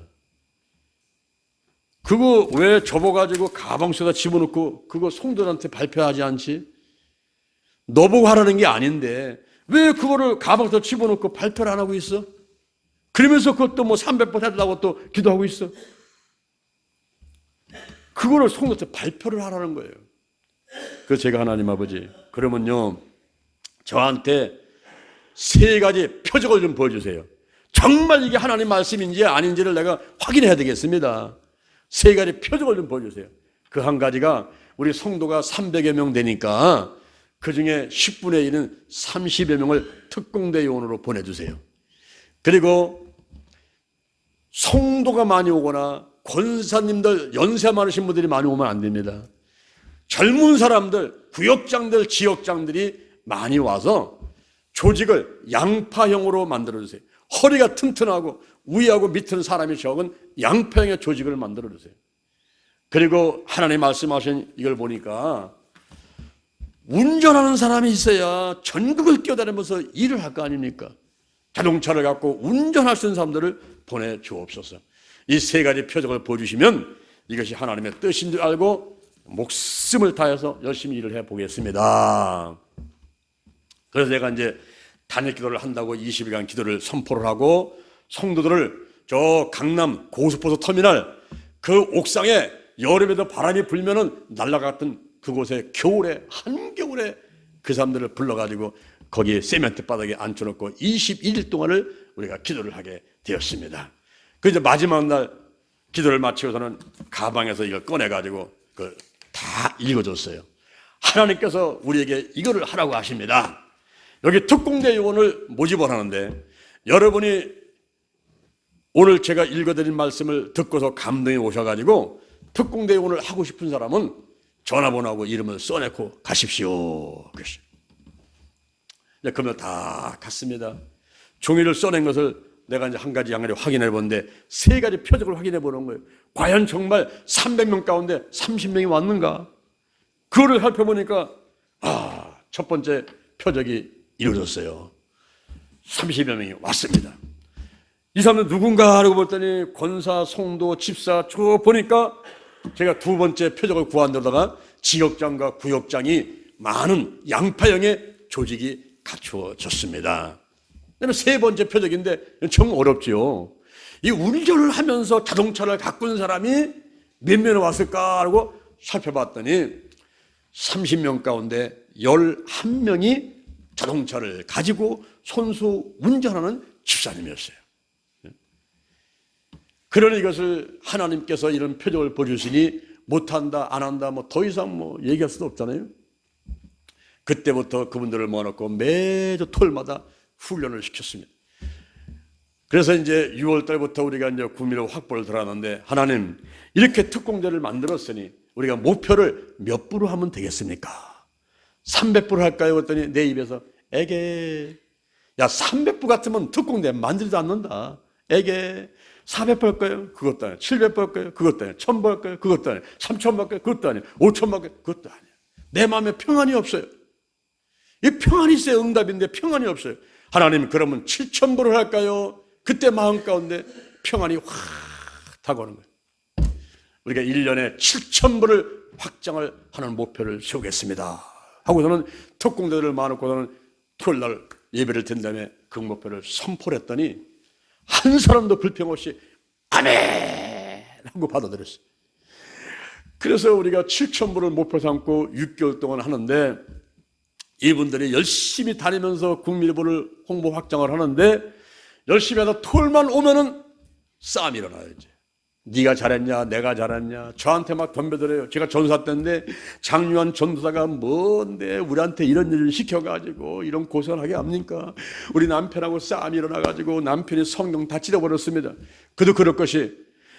그거 왜 접어가지고 가방 속에다 집어넣고 그거 성도들한테 발표하지 않지? 너 보고 하라는 게 아닌데 왜 그거를 가방 속에다 집어넣고 발표를 안 하고 있어? 그러면서 그것도 뭐 300번 해달라고 또 기도하고 있어? 그거를 성도한테 발표를 하라는 거예요. 그래서 제가 하나님 아버지, 그러면요 저한테 세 가지 표적을 좀 보여주세요. 정말 이게 하나님 말씀인지 아닌지를 내가 확인해야 되겠습니다. 세 가지 표적을 좀 보여주세요. 그 한 가지가 우리 성도가 300여 명 되니까 그 중에 10분의 1은 30여 명을 특공대 요원으로 보내주세요. 그리고 성도가 많이 오거나 권사님들, 연세 많으신 분들이 많이 오면 안 됩니다. 젊은 사람들, 구역장들, 지역장들이 많이 와서 조직을 양파형으로 만들어주세요. 허리가 튼튼하고 위하고 밑은 사람이 적은 양파형의 조직을 만들어주세요. 그리고 하나님 말씀하신 이걸 보니까 운전하는 사람이 있어야 전국을 뛰어다니면서 일을 할 거 아닙니까? 자동차를 갖고 운전할 수 있는 사람들을 보내주옵소서. 이 세 가지 표적을 보여주시면 이것이 하나님의 뜻인 줄 알고 목숨을 다해서 열심히 일을 해보겠습니다. 그래서 제가 이제 단일 기도를 한다고 20일간 기도를 선포를 하고 성도들을 저 강남 고속버스 터미널 그 옥상에 여름에도 바람이 불면은 날아갔던 그곳에 겨울에 한겨울에 그 사람들을 불러가지고 거기에 세멘트 바닥에 앉혀놓고 21일 동안을 우리가 기도를 하게 되었습니다. 그 이제 마지막 날 기도를 마치고서는 가방에서 이걸 꺼내가지고 그 다 읽어줬어요. 하나님께서 우리에게 이거를 하라고 하십니다. 여기 특공대 요원을 모집을 하는데 여러분이 오늘 제가 읽어드린 말씀을 듣고서 감동이 오셔가지고 특공대 요원을 하고 싶은 사람은 전화번호하고 이름을 써내고 가십시오. 그러면 다 갔습니다. 종이를 써낸 것을 내가 이제 한 가지 양을 확인해 보는데 세 가지 표적을 확인해 보는 거예요. 과연 정말 300명 가운데 30명이 왔는가? 그거를 살펴보니까 첫 번째 표적이 이루어졌어요. 30여 명이 왔습니다. 이 사람은 누군가 하고 봤더니 권사, 성도, 집사 쭉 보니까 제가 두 번째 표적을 구한다다가 지역장과 구역장이 많은 양파형의 조직이 갖추어졌습니다. 그다음에 세 번째 표적인데 정 어렵지요. 이 운전을 하면서 자동차를 갖고 있는 사람이 몇 명이 왔을까 하고 살펴봤더니 30명 가운데 11명이 자동차를 가지고 손수 운전하는 집사님이었어요. 그러니 이것을 하나님께서 이런 표적을 보여주시니 못한다, 안 한다, 뭐 더 이상 뭐 얘기할 수도 없잖아요. 그때부터 그분들을 모아놓고 매주 토요일마다 훈련을 시켰습니다. 그래서 이제 6월 달부터 우리가 이제 구미로 확보를 들어갔는데 하나님 이렇게 특공대를 만들었으니 우리가 목표를 몇 부로 하면 되겠습니까? 300부로 할까요? 그랬더니 내 입에서 에게 야 300부 같으면 특공대 만들지도 않는다. 에게 400부 할까요? 그것도 아니야. 700부 할까요? 그것도 아니야. 1000부 할까요? 그것도 아니야. 3000부 할까요? 그것도 아니야. 5000부 할까요? 그것도 아니야. 내 마음에 평안이 없어요. 이 평안이 있어야 응답인데 평안이 없어요. 하나님 그러면 7000부를 할까요? 그때 마음 가운데 평안이 확 타고 오는 거예요. 우리가 1년에 7000부를 확장을 하는 목표를 세우겠습니다 하고서는 특공대들을 많았고서는 토요일날 예배를 드린 다음에 그 목표를 선포를 했더니 한 사람도 불평 없이 아멘 하고 받아들였어요. 그래서 우리가 7000부를 목표 삼고 6개월 동안 하는데 이분들이 열심히 다니면서 국민일보를 홍보 확장을 하는데 열심히 해서 토요일만 오면은 싸움이 일어나요. 이제 네가 잘했냐 내가 잘했냐 저한테 막 덤벼들어요. 제가 전사 때인데 장유한 전도사가 뭔데 우리한테 이런 일을 시켜가지고 이런 고생을 하게 합니까? 우리 남편하고 싸움이 일어나가지고 남편이 성경 다 찢어버렸습니다. 그도 그럴 것이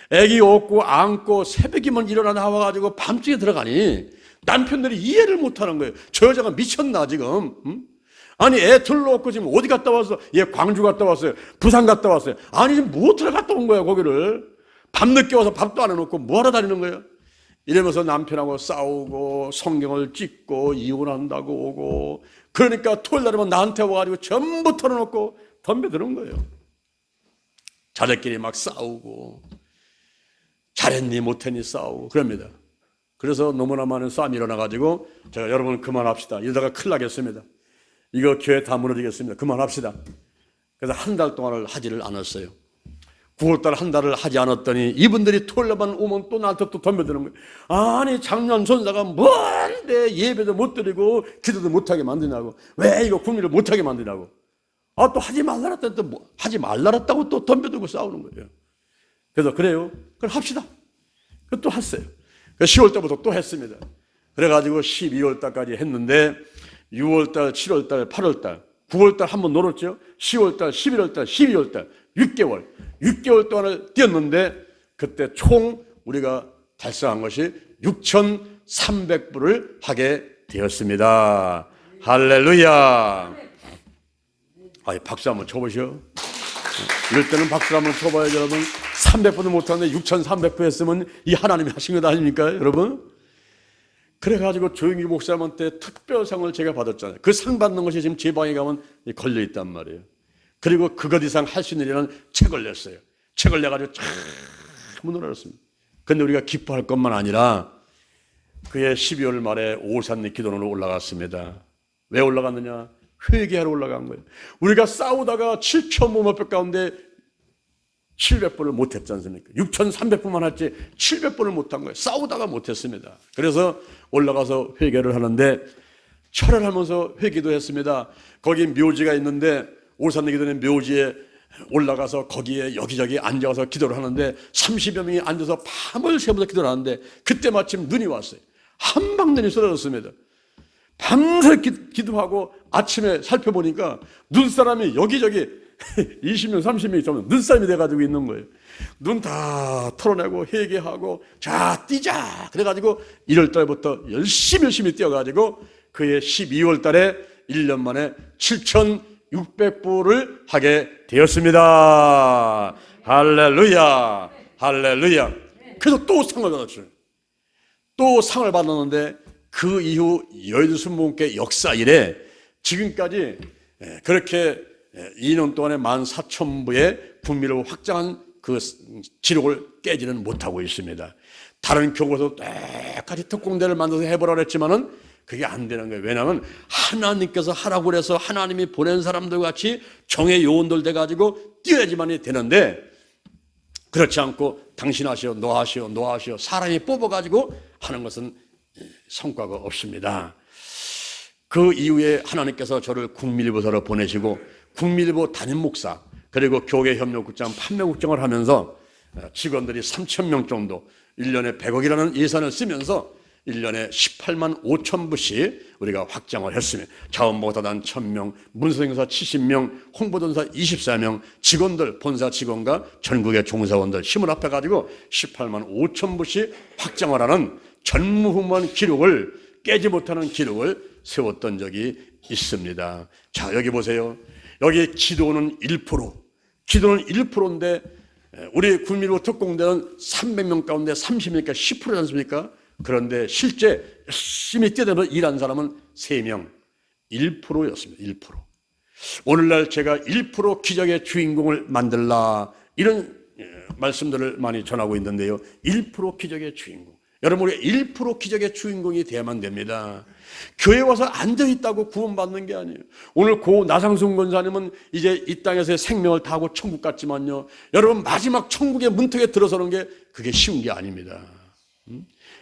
애기 업고 안고 새벽이면 일어나 나와가지고 밤중에 들어가니 남편들이 이해를 못하는 거예요. 저 여자가 미쳤나 지금? 응? 아니 애 둘러놓고 지금 어디 갔다 왔어? 얘 광주 갔다 왔어요. 부산 갔다 왔어요. 아니 지금 무엇을 갔다 온 거야 거기를? 밤늦게 와서 밥도 안 해놓고 뭐하러 다니는 거예요? 이러면서 남편하고 싸우고 성경을 찍고 이혼한다고 오고 그러니까 토요일 날이면 나한테 와가지고 전부 털어놓고 덤벼드는 거예요. 자들끼리 막 싸우고 잘했니 못했니 싸우고 그럽니다. 그래서 너무나 많은 싸움이 일어나가지고 제가 여러분 그만합시다. 이러다가 큰일 나겠습니다. 이거 교회 다 무너지겠습니다. 그만합시다. 그래서 한 달 동안을 하지를 않았어요. 9월달 한 달을 하지 않았더니 이분들이 토요일만 오면 또 나한테 또 덤벼드는 거예요. 아니 작년 전사가 뭔데 예배도 못 드리고 기도도 못하게 만드냐고. 왜 이거 국민을 못하게 만드냐고. 또 하지 말라 했더니 또 뭐, 하지 말라 했다고 또 덤벼들고 싸우는 거예요. 그래서 그래요. 그럼 합시다. 또 했어요. 10월 달부터 또 했습니다. 그래가지고 12월 달까지 했는데 6월 달, 7월 달, 8월 달, 9월 달 한번 놀았죠. 10월 달, 11월 달, 12월 달, 6개월 동안을 뛰었는데 그때 총 우리가 달성한 것이 6,300불을 하게 되었습니다. 할렐루야. 박수 한번 쳐보시오. 이럴 때는 박수 한번 쳐봐야죠, 여러분. 300불도 못하는데 6,300불 했으면 이 하나님이 하신 것 아닙니까, 여러분? 그래가지고 조영기 목사님한테 특별상을 제가 받았잖아요. 그 상 받는 것이 지금 제 방에 가면 걸려있단 말이에요. 그리고 그것 이상 할 수 있는 일이라는 책을 냈어요. 책을 내가지고 참 놀랐습니다. 근데 우리가 기뻐할 것만 아니라 그해 12월 말에 오산리 기도원으로 올라갔습니다. 왜 올라갔느냐? 회개하러 올라간 거예요. 우리가 싸우다가 7,500명 가운데 700번을 못했지 않습니까? 6,300번만 했지 700번을 못한 거예요. 싸우다가 못했습니다. 그래서 올라가서 회개를 하는데 철회를 하면서 회개도 했습니다. 거기 묘지가 있는데 오산리 기도원의 묘지에 올라가서 거기에 여기저기 앉아서 기도를 하는데 30여 명이 앉아서 밤을 새면서 기도를 하는데 그때 마침 눈이 왔어요. 한방 눈이 쏟아졌습니다. 밤새 기도하고 아침에 살펴보니까 눈사람이 여기저기 20명, 30명이 좀 눈사람이 돼가지고 있는 거예요. 눈 다 털어내고 회개하고 자 뛰자 그래가지고 1월 달부터 열심히 뛰어가지고 그해 12월 달에 1년 만에 7,600불을 하게 되었습니다. 할렐루야, 할렐루야. 그래서 또 상을 받았죠. 또 상을 받았는데 그 이후 여의도순복음교회 역사 이래 지금까지 그렇게 2년 동안에 14,000부의 국민을 확장한 그 기록을 깨지는 못하고 있습니다. 다른 교회에서 똑같이 특공대를 만들어서 해보라고 했지만은 그게 안 되는 거예요. 왜냐하면 하나님께서 하라고 그래서 하나님이 보낸 사람들 같이 정의 요원들 돼가지고 뛰어야지만이 되는데 그렇지 않고 당신 하시오, 너 하시오, 너 하시오 사람이 뽑아가지고 하는 것은 성과가 없습니다. 그 이후에 하나님께서 저를 국민일보사로 보내시고 국민일보 담임 목사 그리고 교계협력국장 판매국장을 하면서 직원들이 3,000명 정도 1년에 100억이라는 예산을 쓰면서 1년에 18만 5천 부씩 우리가 확장을 했습니다. 자원봉사단 1,000명, 문서행사 70명, 홍보전사 24명, 직원들, 본사 직원과 전국의 종사원들 힘을 합해가지고 18만 5천 부씩 확장을 하는 전무후무한 기록을 깨지 못하는 기록을 세웠던 적이 있습니다. 자, 여기 보세요. 여기 기도는 1%, 기도는 1%인데 우리 국민일보 특공대는 300명 가운데 30명이니까 10%지 않습니까? 그런데 실제 열심히 뛰어다니면서 일한 사람은 3명, 1%였습니다. 1%. 오늘날 제가 1% 기적의 주인공을 만들라 이런 말씀들을 많이 전하고 있는데요. 1% 기적의 주인공. 여러분 우리가 1% 기적의 주인공이 돼야만 됩니다. 교회 와서 앉아있다고 구원받는 게 아니에요. 오늘 고 나상순 권사님은 이제 이 땅에서의 생명을 다하고 천국 갔지만요. 여러분 마지막 천국의 문턱에 들어서는 게 그게 쉬운 게 아닙니다.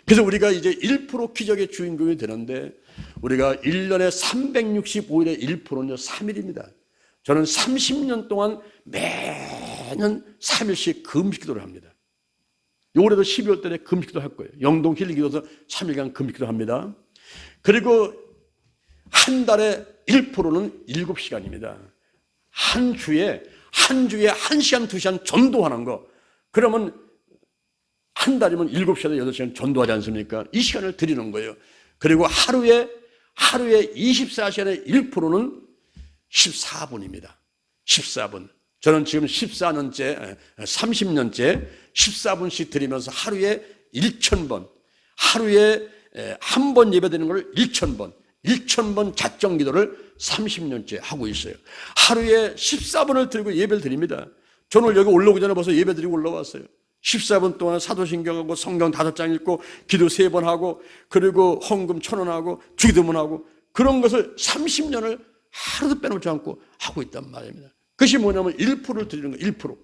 그래서 우리가 이제 1% 기적의 주인공이 되는데 우리가 1년에 365일에 1%는요 3일입니다. 저는 30년 동안 매년 3일씩 금식기도를 합니다. 올해도 12월 달에 금식기도 할 거예요. 영동 힐기도에서 3일간 금식기도 합니다. 그리고 한 달에 1%는 7시간입니다. 한 주에 1시간, 2시간 전도하는 거. 그러면 한 달이면 7시간, 8시간 전도하지 않습니까? 이 시간을 드리는 거예요. 그리고 하루에 24시간의 1%는 14분입니다. 14분. 저는 지금 14년째, 30년째 14분씩 드리면서 하루에 1,000번, 하루에 한 번 예배드리는 걸 1,000번, 1,000번 작정 기도를 30년째 하고 있어요. 하루에 14분을 드리고 예배를 드립니다. 저는 여기 올라오기 전에 벌써 예배 드리고 올라왔어요. 14분 동안 사도신경하고 성경 5장 읽고 기도 3번 하고 그리고 헌금 1,000원 하고 주기도문 하고 그런 것을 30년을 하루도 빼놓지 않고 하고 있단 말입니다. 그것이 뭐냐면 1%를 드리는 거예요. 1%.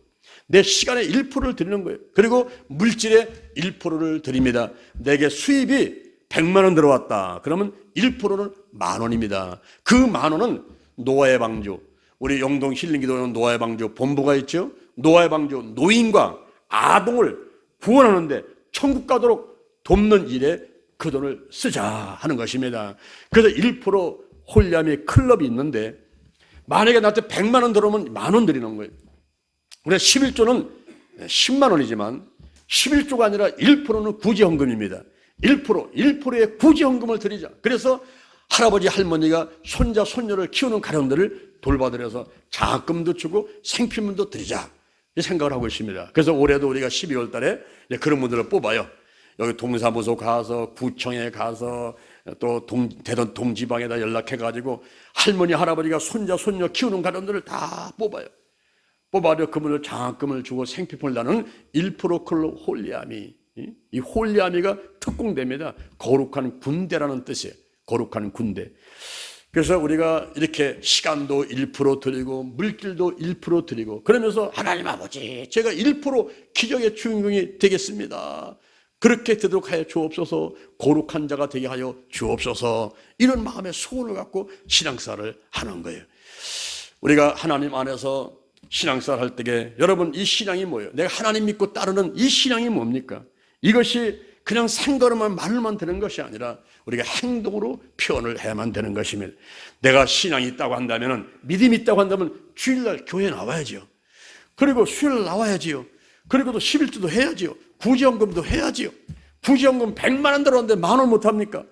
내 시간의 1%를 드리는 거예요. 그리고 물질의 1%를 드립니다. 내게 수입이 100만 원 들어왔다. 그러면 1%는 10,000원입니다. 그 10,000원은 노아의 방주, 우리 영동 힐링기도원 노아의 방주 본부가 있죠. 노아의 방주 노인과 아동을 구원하는데 천국 가도록 돕는 일에 그 돈을 쓰자 하는 것입니다. 그래서 1% 홀리아미 클럽이 있는데 만약에 나한테 100만 원 들어오면 10,000원 드리는 거예요. 우리가 11조는 10만 원이지만 11조가 아니라 1%는 구제헌금입니다. 1%의 구제헌금을 드리자. 그래서 할아버지 할머니가 손자 손녀를 키우는 가정들을 돌봐드려서 장학금도 주고 생필품도 드리자 이 생각을 하고 있습니다. 그래서 올해도 우리가 12월 달에 그런 분들을 뽑아요. 여기 동사무소 가서 구청에 가서 또 대전 동지방에다 연락해가지고 할머니 할아버지가 손자 손녀 키우는 가정들을 다 뽑아요. 뽑아려 그분을 장학금을 주고 생필품을 나누는 1% 클럽 홀리아미. 이 홀리아미가 특공대입니다. 거룩한 군대라는 뜻이에요. 거룩한 군대. 그래서 우리가 이렇게 시간도 1% 드리고 물질도 1% 드리고 그러면서 하나님 아버지 제가 1% 기적의 주인공이 되겠습니다. 그렇게 되도록 하여 주옵소서. 거룩한 자가 되게 하여 주옵소서. 이런 마음의 소원을 갖고 신앙생활을 하는 거예요. 우리가 하나님 안에서 신앙생활 할 때에 여러분 이 신앙이 뭐예요? 내가 하나님 믿고 따르는 이 신앙이 뭡니까? 이것이 그냥 생각으로만 말로만 되는 것이 아니라 우리가 행동으로 표현을 해야만 되는 것입니다. 내가 신앙이 있다고 한다면 믿음이 있다고 한다면 주일날 교회에 나와야지요. 그리고 수요일 나와야지요. 그리고 또 11조도 해야지요. 구제헌금도 해야지요. 구제헌금 100만 원 들어왔는데 10,000원 못합니까?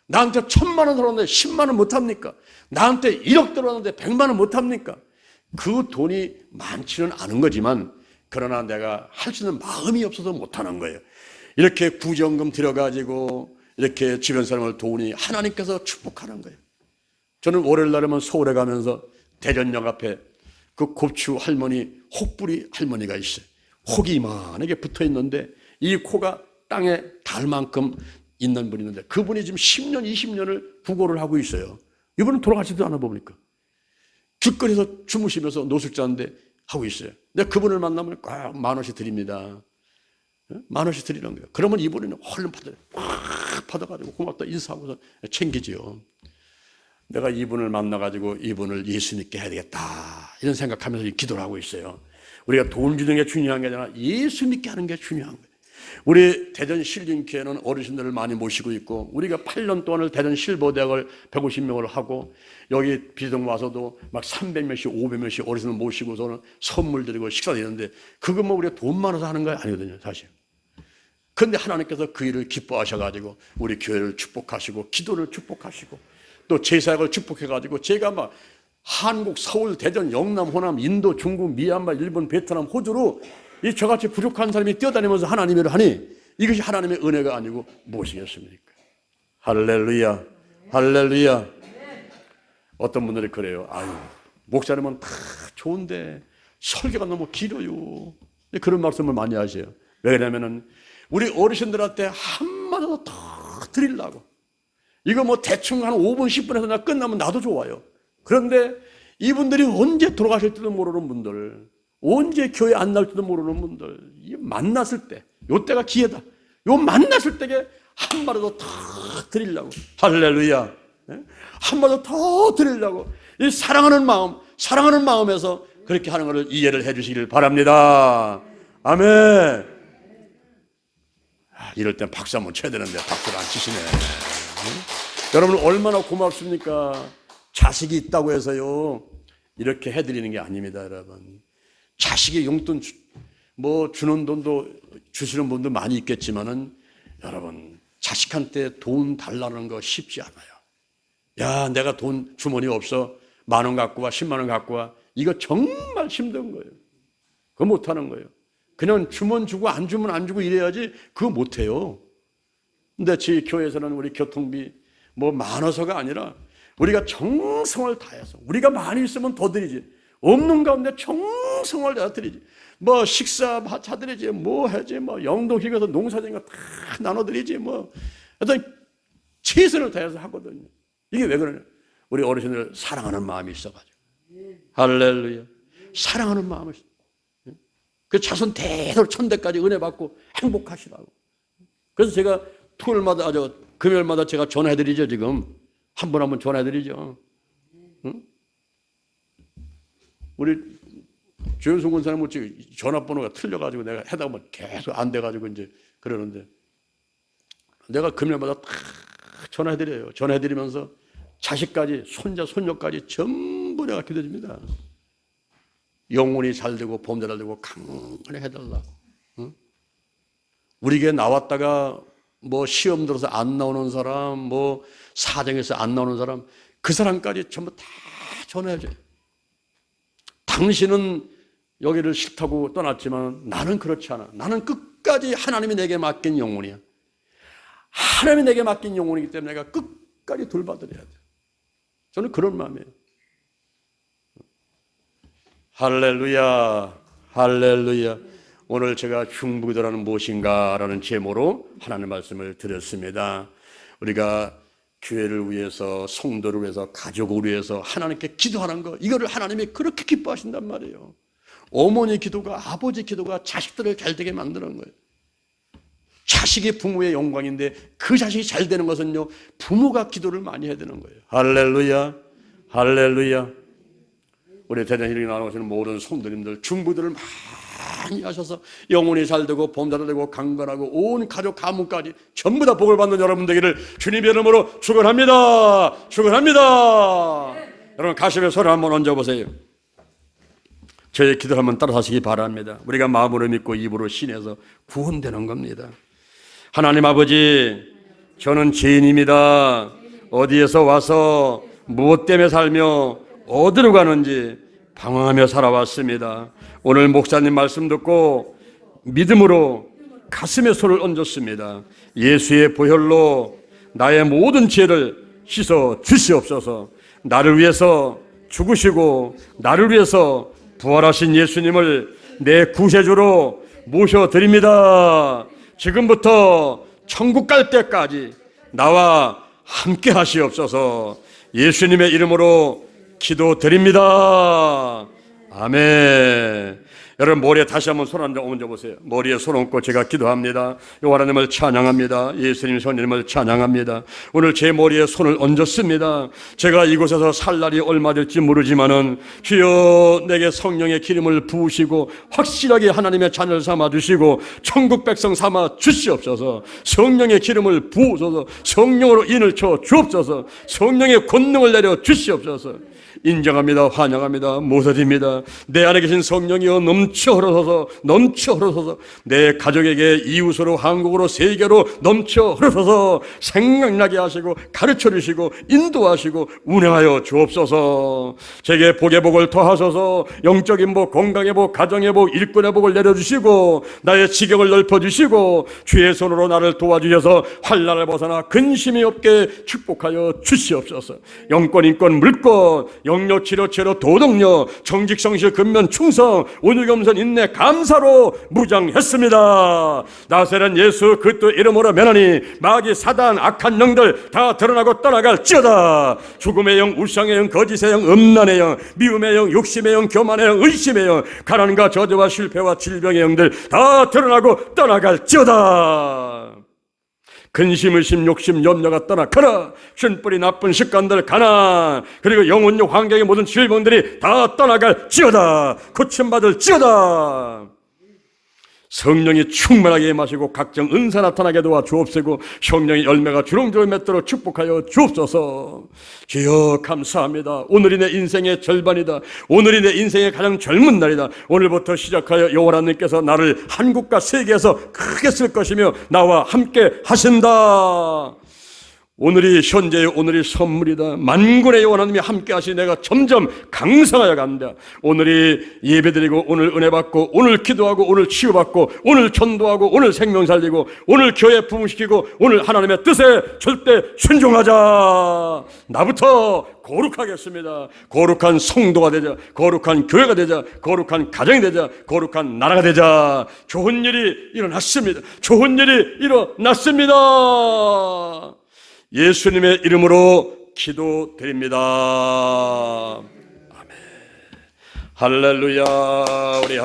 나한테 1,000만 원 들어왔는데 10만 원 못합니까? 나한테 1억 들어왔는데 100만 원 못합니까? 그 돈이 많지는 않은 거지만 그러나 내가 할 수 있는 마음이 없어서 못하는 거예요. 이렇게 구제헌금 들여가지고 이렇게 주변 사람을 도우니 하나님께서 축복하는 거예요. 저는 월요일 날이면 서울에 가면서 대전역 앞에 그 곱추 할머니 혹부리 할머니가 있어요. 혹이 이만하게 붙어 있는데 이 코가 땅에 닿을 만큼 있는 분이 있는데 그분이 지금 10년 20년을 부고를 하고 있어요. 이분은 돌아가지도 않아 봅니까? 길거리에서 주무시면서 노숙자인데 하고 있어요. 근데 그분을 만나면 꼭 10,000원씩 드립니다. 10,000원씩 드리는 거예요. 그러면 이분은 얼른 받아가지고 고맙다 인사하고서 챙기지요. 내가 이분을 만나가지고 이분을 예수 믿게 해야 되겠다 이런 생각하면서 기도를 하고 있어요. 우리가 돈 주는 게 중요한 게 아니라 예수 믿게 하는 게 중요한 거예요. 우리 대전 실림교회는 어르신들을 많이 모시고 있고 우리가 8년 동안을 대전 실버대학을 150명을 하고 여기 비동 와서도 막 300명씩 500명씩 어르신을 모시고서는 선물 드리고 식사 드리는데 그건 뭐 우리가 돈 많아서 하는 거 아니거든요 사실. 그런데 하나님께서 그 일을 기뻐하셔가지고 우리 교회를 축복하시고 기도를 축복하시고 또 제사역을 축복해가지고 제가 막 한국, 서울, 대전, 영남, 호남, 인도, 중국, 미얀마, 일본, 베트남, 호주로 이 저같이 부족한 사람이 뛰어다니면서 하나님의 일을 하니 이것이 하나님의 은혜가 아니고 무엇이겠습니까? 할렐루야, 할렐루야. 어떤 분들이 그래요. 아유, 목사님은 다 좋은데 설교가 너무 길어요. 그런 말씀을 많이 하세요. 왜냐면은 우리 어르신들한테 한마디도 더 드리려고. 이거 뭐 대충 한 5분, 10분에서 나 끝나면 나도 좋아요. 그런데 이분들이 언제 돌아가실지도 모르는 분들, 언제 교회 안 나올지도 모르는 분들, 만났을 때, 요때가 기회다. 요 만났을 때에 한마디도 더 드리려고. 할렐루야. 한마디도 더 드리려고. 이 사랑하는 마음에서 그렇게 하는 것을 이해를 해 주시기를 바랍니다. 아멘. 이럴 땐 박수 한번 쳐야 되는데 박수를 안 치시네. 여러분 얼마나 고맙습니까? 자식이 있다고 해서요 이렇게 해드리는 게 아닙니다. 여러분 자식이 용돈 주는 돈도 주시는 분도 많이 있겠지만은 여러분 자식한테 돈 달라는 거 쉽지 않아요. 야 내가 돈 주머니 없어 10,000원 갖고 와 100,000원 갖고 와 이거 정말 힘든 거예요. 그거 못하는 거예요. 그냥 주면 주고 안 주면 안 주고 이래야지 그거 못해요. 근데 저희 교회에서는 우리 교통비 뭐 많아서가 아니라 우리가 정성을 다해서 우리가 많이 있으면 더 드리지 없는 가운데 정성을 다 드리지 뭐 식사 차드리지 뭐 하지 뭐 영동시 가서 농사지는 거 다 나눠드리지 뭐 하여튼 최선을 다해서 하거든요. 이게 왜 그러냐 우리 어르신들 사랑하는 마음이 있어가지고 할렐루야 사랑하는 마음이 있어. 그 자손 대대로 천대까지 은혜 받고 행복하시라고. 그래서 제가 토요일마다 금요일마다 제가 전화해드리죠. 지금 한 분 한 분 전화해드리죠. 응? 우리 조현수 권사님 뭐 전화번호가 틀려가지고 내가 해다 보면 계속 안 돼가지고 이제 그러는데 내가 금요일마다 다 전화해드려요. 전화해드리면서 자식까지 손자 손녀까지 전부 내가 기도해줍니다. 영혼이 잘 되고 범죄 잘 되고 강건히 해달라. 응? 우리 교회 나왔다가 뭐 시험 들어서 안 나오는 사람, 뭐 사정에서 안 나오는 사람, 그 사람까지 전부 다 전화해줘요. 당신은 여기를 싫다고 떠났지만 나는 그렇지 않아. 나는 끝까지 하나님이 내게 맡긴 영혼이야. 하나님이 내게 맡긴 영혼이기 때문에 내가 끝까지 돌봐드려야 돼. 저는 그런 마음이에요. 할렐루야, 할렐루야. 오늘 제가 중보기도라는 무엇인가 라는 제목으로 하나님의 말씀을 드렸습니다. 우리가 교회를 위해서, 성도를 위해서, 가족을 위해서 하나님께 기도하는 거, 이거를 하나님이 그렇게 기뻐하신단 말이에요. 어머니 기도가, 아버지 기도가 자식들을 잘 되게 만드는 거예요. 자식이 부모의 영광인데 그 자식이 잘 되는 것은요, 부모가 기도를 많이 해야 되는 거예요. 할렐루야, 할렐루야. 우리 대전힐링 나오시는 모든 성도님들, 중보들을 많이 하셔서 영혼이 잘 되고 범죄 잘 되고 강건하고 온 가족 가문까지 전부 다 복을 받는 여러분 되기를 주님의 이름으로 축원합니다. 축원합니다. 여러분 가슴에 손을 한번 얹어보세요. 저의 기도를 한번 따라 하시기 바랍니다. 우리가 마음으로 믿고 입으로 신해서 구원되는 겁니다. 하나님 아버지, 저는 죄인입니다. 어디에서 와서 무엇 때문에 살며 어디로 가는지 방황하며 살아왔습니다. 오늘 목사님 말씀 듣고 믿음으로 가슴에 손을 얹었습니다. 예수의 보혈로 나의 모든 죄를 씻어 주시옵소서. 나를 위해서 죽으시고 나를 위해서 부활하신 예수님을 내 구세주로 모셔드립니다. 지금부터 천국 갈 때까지 나와 함께 하시옵소서. 예수님의 이름으로 기도드립니다. 아멘. 여러분 머리에 다시 한번 손 얹어 보세요. 머리에 손 얹고 제가 기도합니다. 하나님을 찬양합니다. 예수님 선님을 찬양합니다. 오늘 제 머리에 손을 얹었습니다. 제가 이곳에서 살 날이 얼마 될지 모르지만은 주여 내게 성령의 기름을 부으시고 확실하게 하나님의 자녀를 삼아 주시고 천국 백성 삼아 주시옵소서. 성령의 기름을 부으소서. 성령으로 인을 쳐 주옵소서. 성령의 권능을 내려 주시옵소서. 인정합니다. 환영합니다. 모셔집니다. 내 안에 계신 성령이여 넘쳐 흐르소서 내 가족에게 이웃으로 한국으로 세계로 넘쳐 흐르소서. 생각나게 하시고 가르쳐 주시고 인도하시고 운행하여 주옵소서. 제게 복의 복을 더하소서. 영적인 복, 건강의 복, 가정의 복, 일꾼의 복을 내려주시고 나의 지경을 넓혀주시고 주의 손으로 나를 도와주셔서 환난을 벗어나 근심이 없게 축복하여 주시옵소서. 영권, 인권, 물권, 영력, 치료, 도덕력, 정직, 성실, 근면, 충성, 온유, 겸손, 인내, 감사로 무장했습니다. 나사렛 예수 그리스도 이름으로 면하니 마귀, 사단, 악한 영들 다 드러나고 떠나갈지어다. 죽음의 영, 우상의 영, 거짓의 영, 음란의 영, 미움의 영, 욕심의 영, 교만의 영, 의심의 영, 가난과 저주와 실패와 질병의 영들 다 드러나고 떠나갈지어다. 근심, 의심, 욕심, 염려가 떠나가라. 쉰뿌리 나쁜 습관들, 가난, 그리고 영혼력, 환경의 모든 질병들이 다 떠나갈지어다. 고침받을지어다. 성령이 충만하게 임하시고 각종 은사 나타나게 도와 주옵시고 성령의 열매가 주렁주렁 맺도록 축복하여 주옵소서. 주여 감사합니다. 오늘이 내 인생의 절반이다. 오늘이 내 인생의 가장 젊은 날이다. 오늘부터 시작하여 여호와 하나님께서 나를 한국과 세계에서 크게 쓸 것이며 나와 함께 하신다. 오늘이 현재의 오늘이 선물이다. 만군의 여호와 하나님이 함께 하시니 내가 점점 강성하여 간다. 오늘이 예배드리고 오늘 은혜 받고 오늘 기도하고 오늘 치유받고 오늘 전도하고 오늘 생명 살리고 오늘 교회 부흥시키고 오늘 하나님의 뜻에 절대 순종하자. 나부터 거룩하겠습니다. 거룩한 성도가 되자. 거룩한 교회가 되자. 거룩한 가정이 되자. 거룩한 나라가 되자. 좋은 일이 일어났습니다. 좋은 일이 일어났습니다. 예수님의 이름으로 기도드립니다. 아멘. 할렐루야. 우리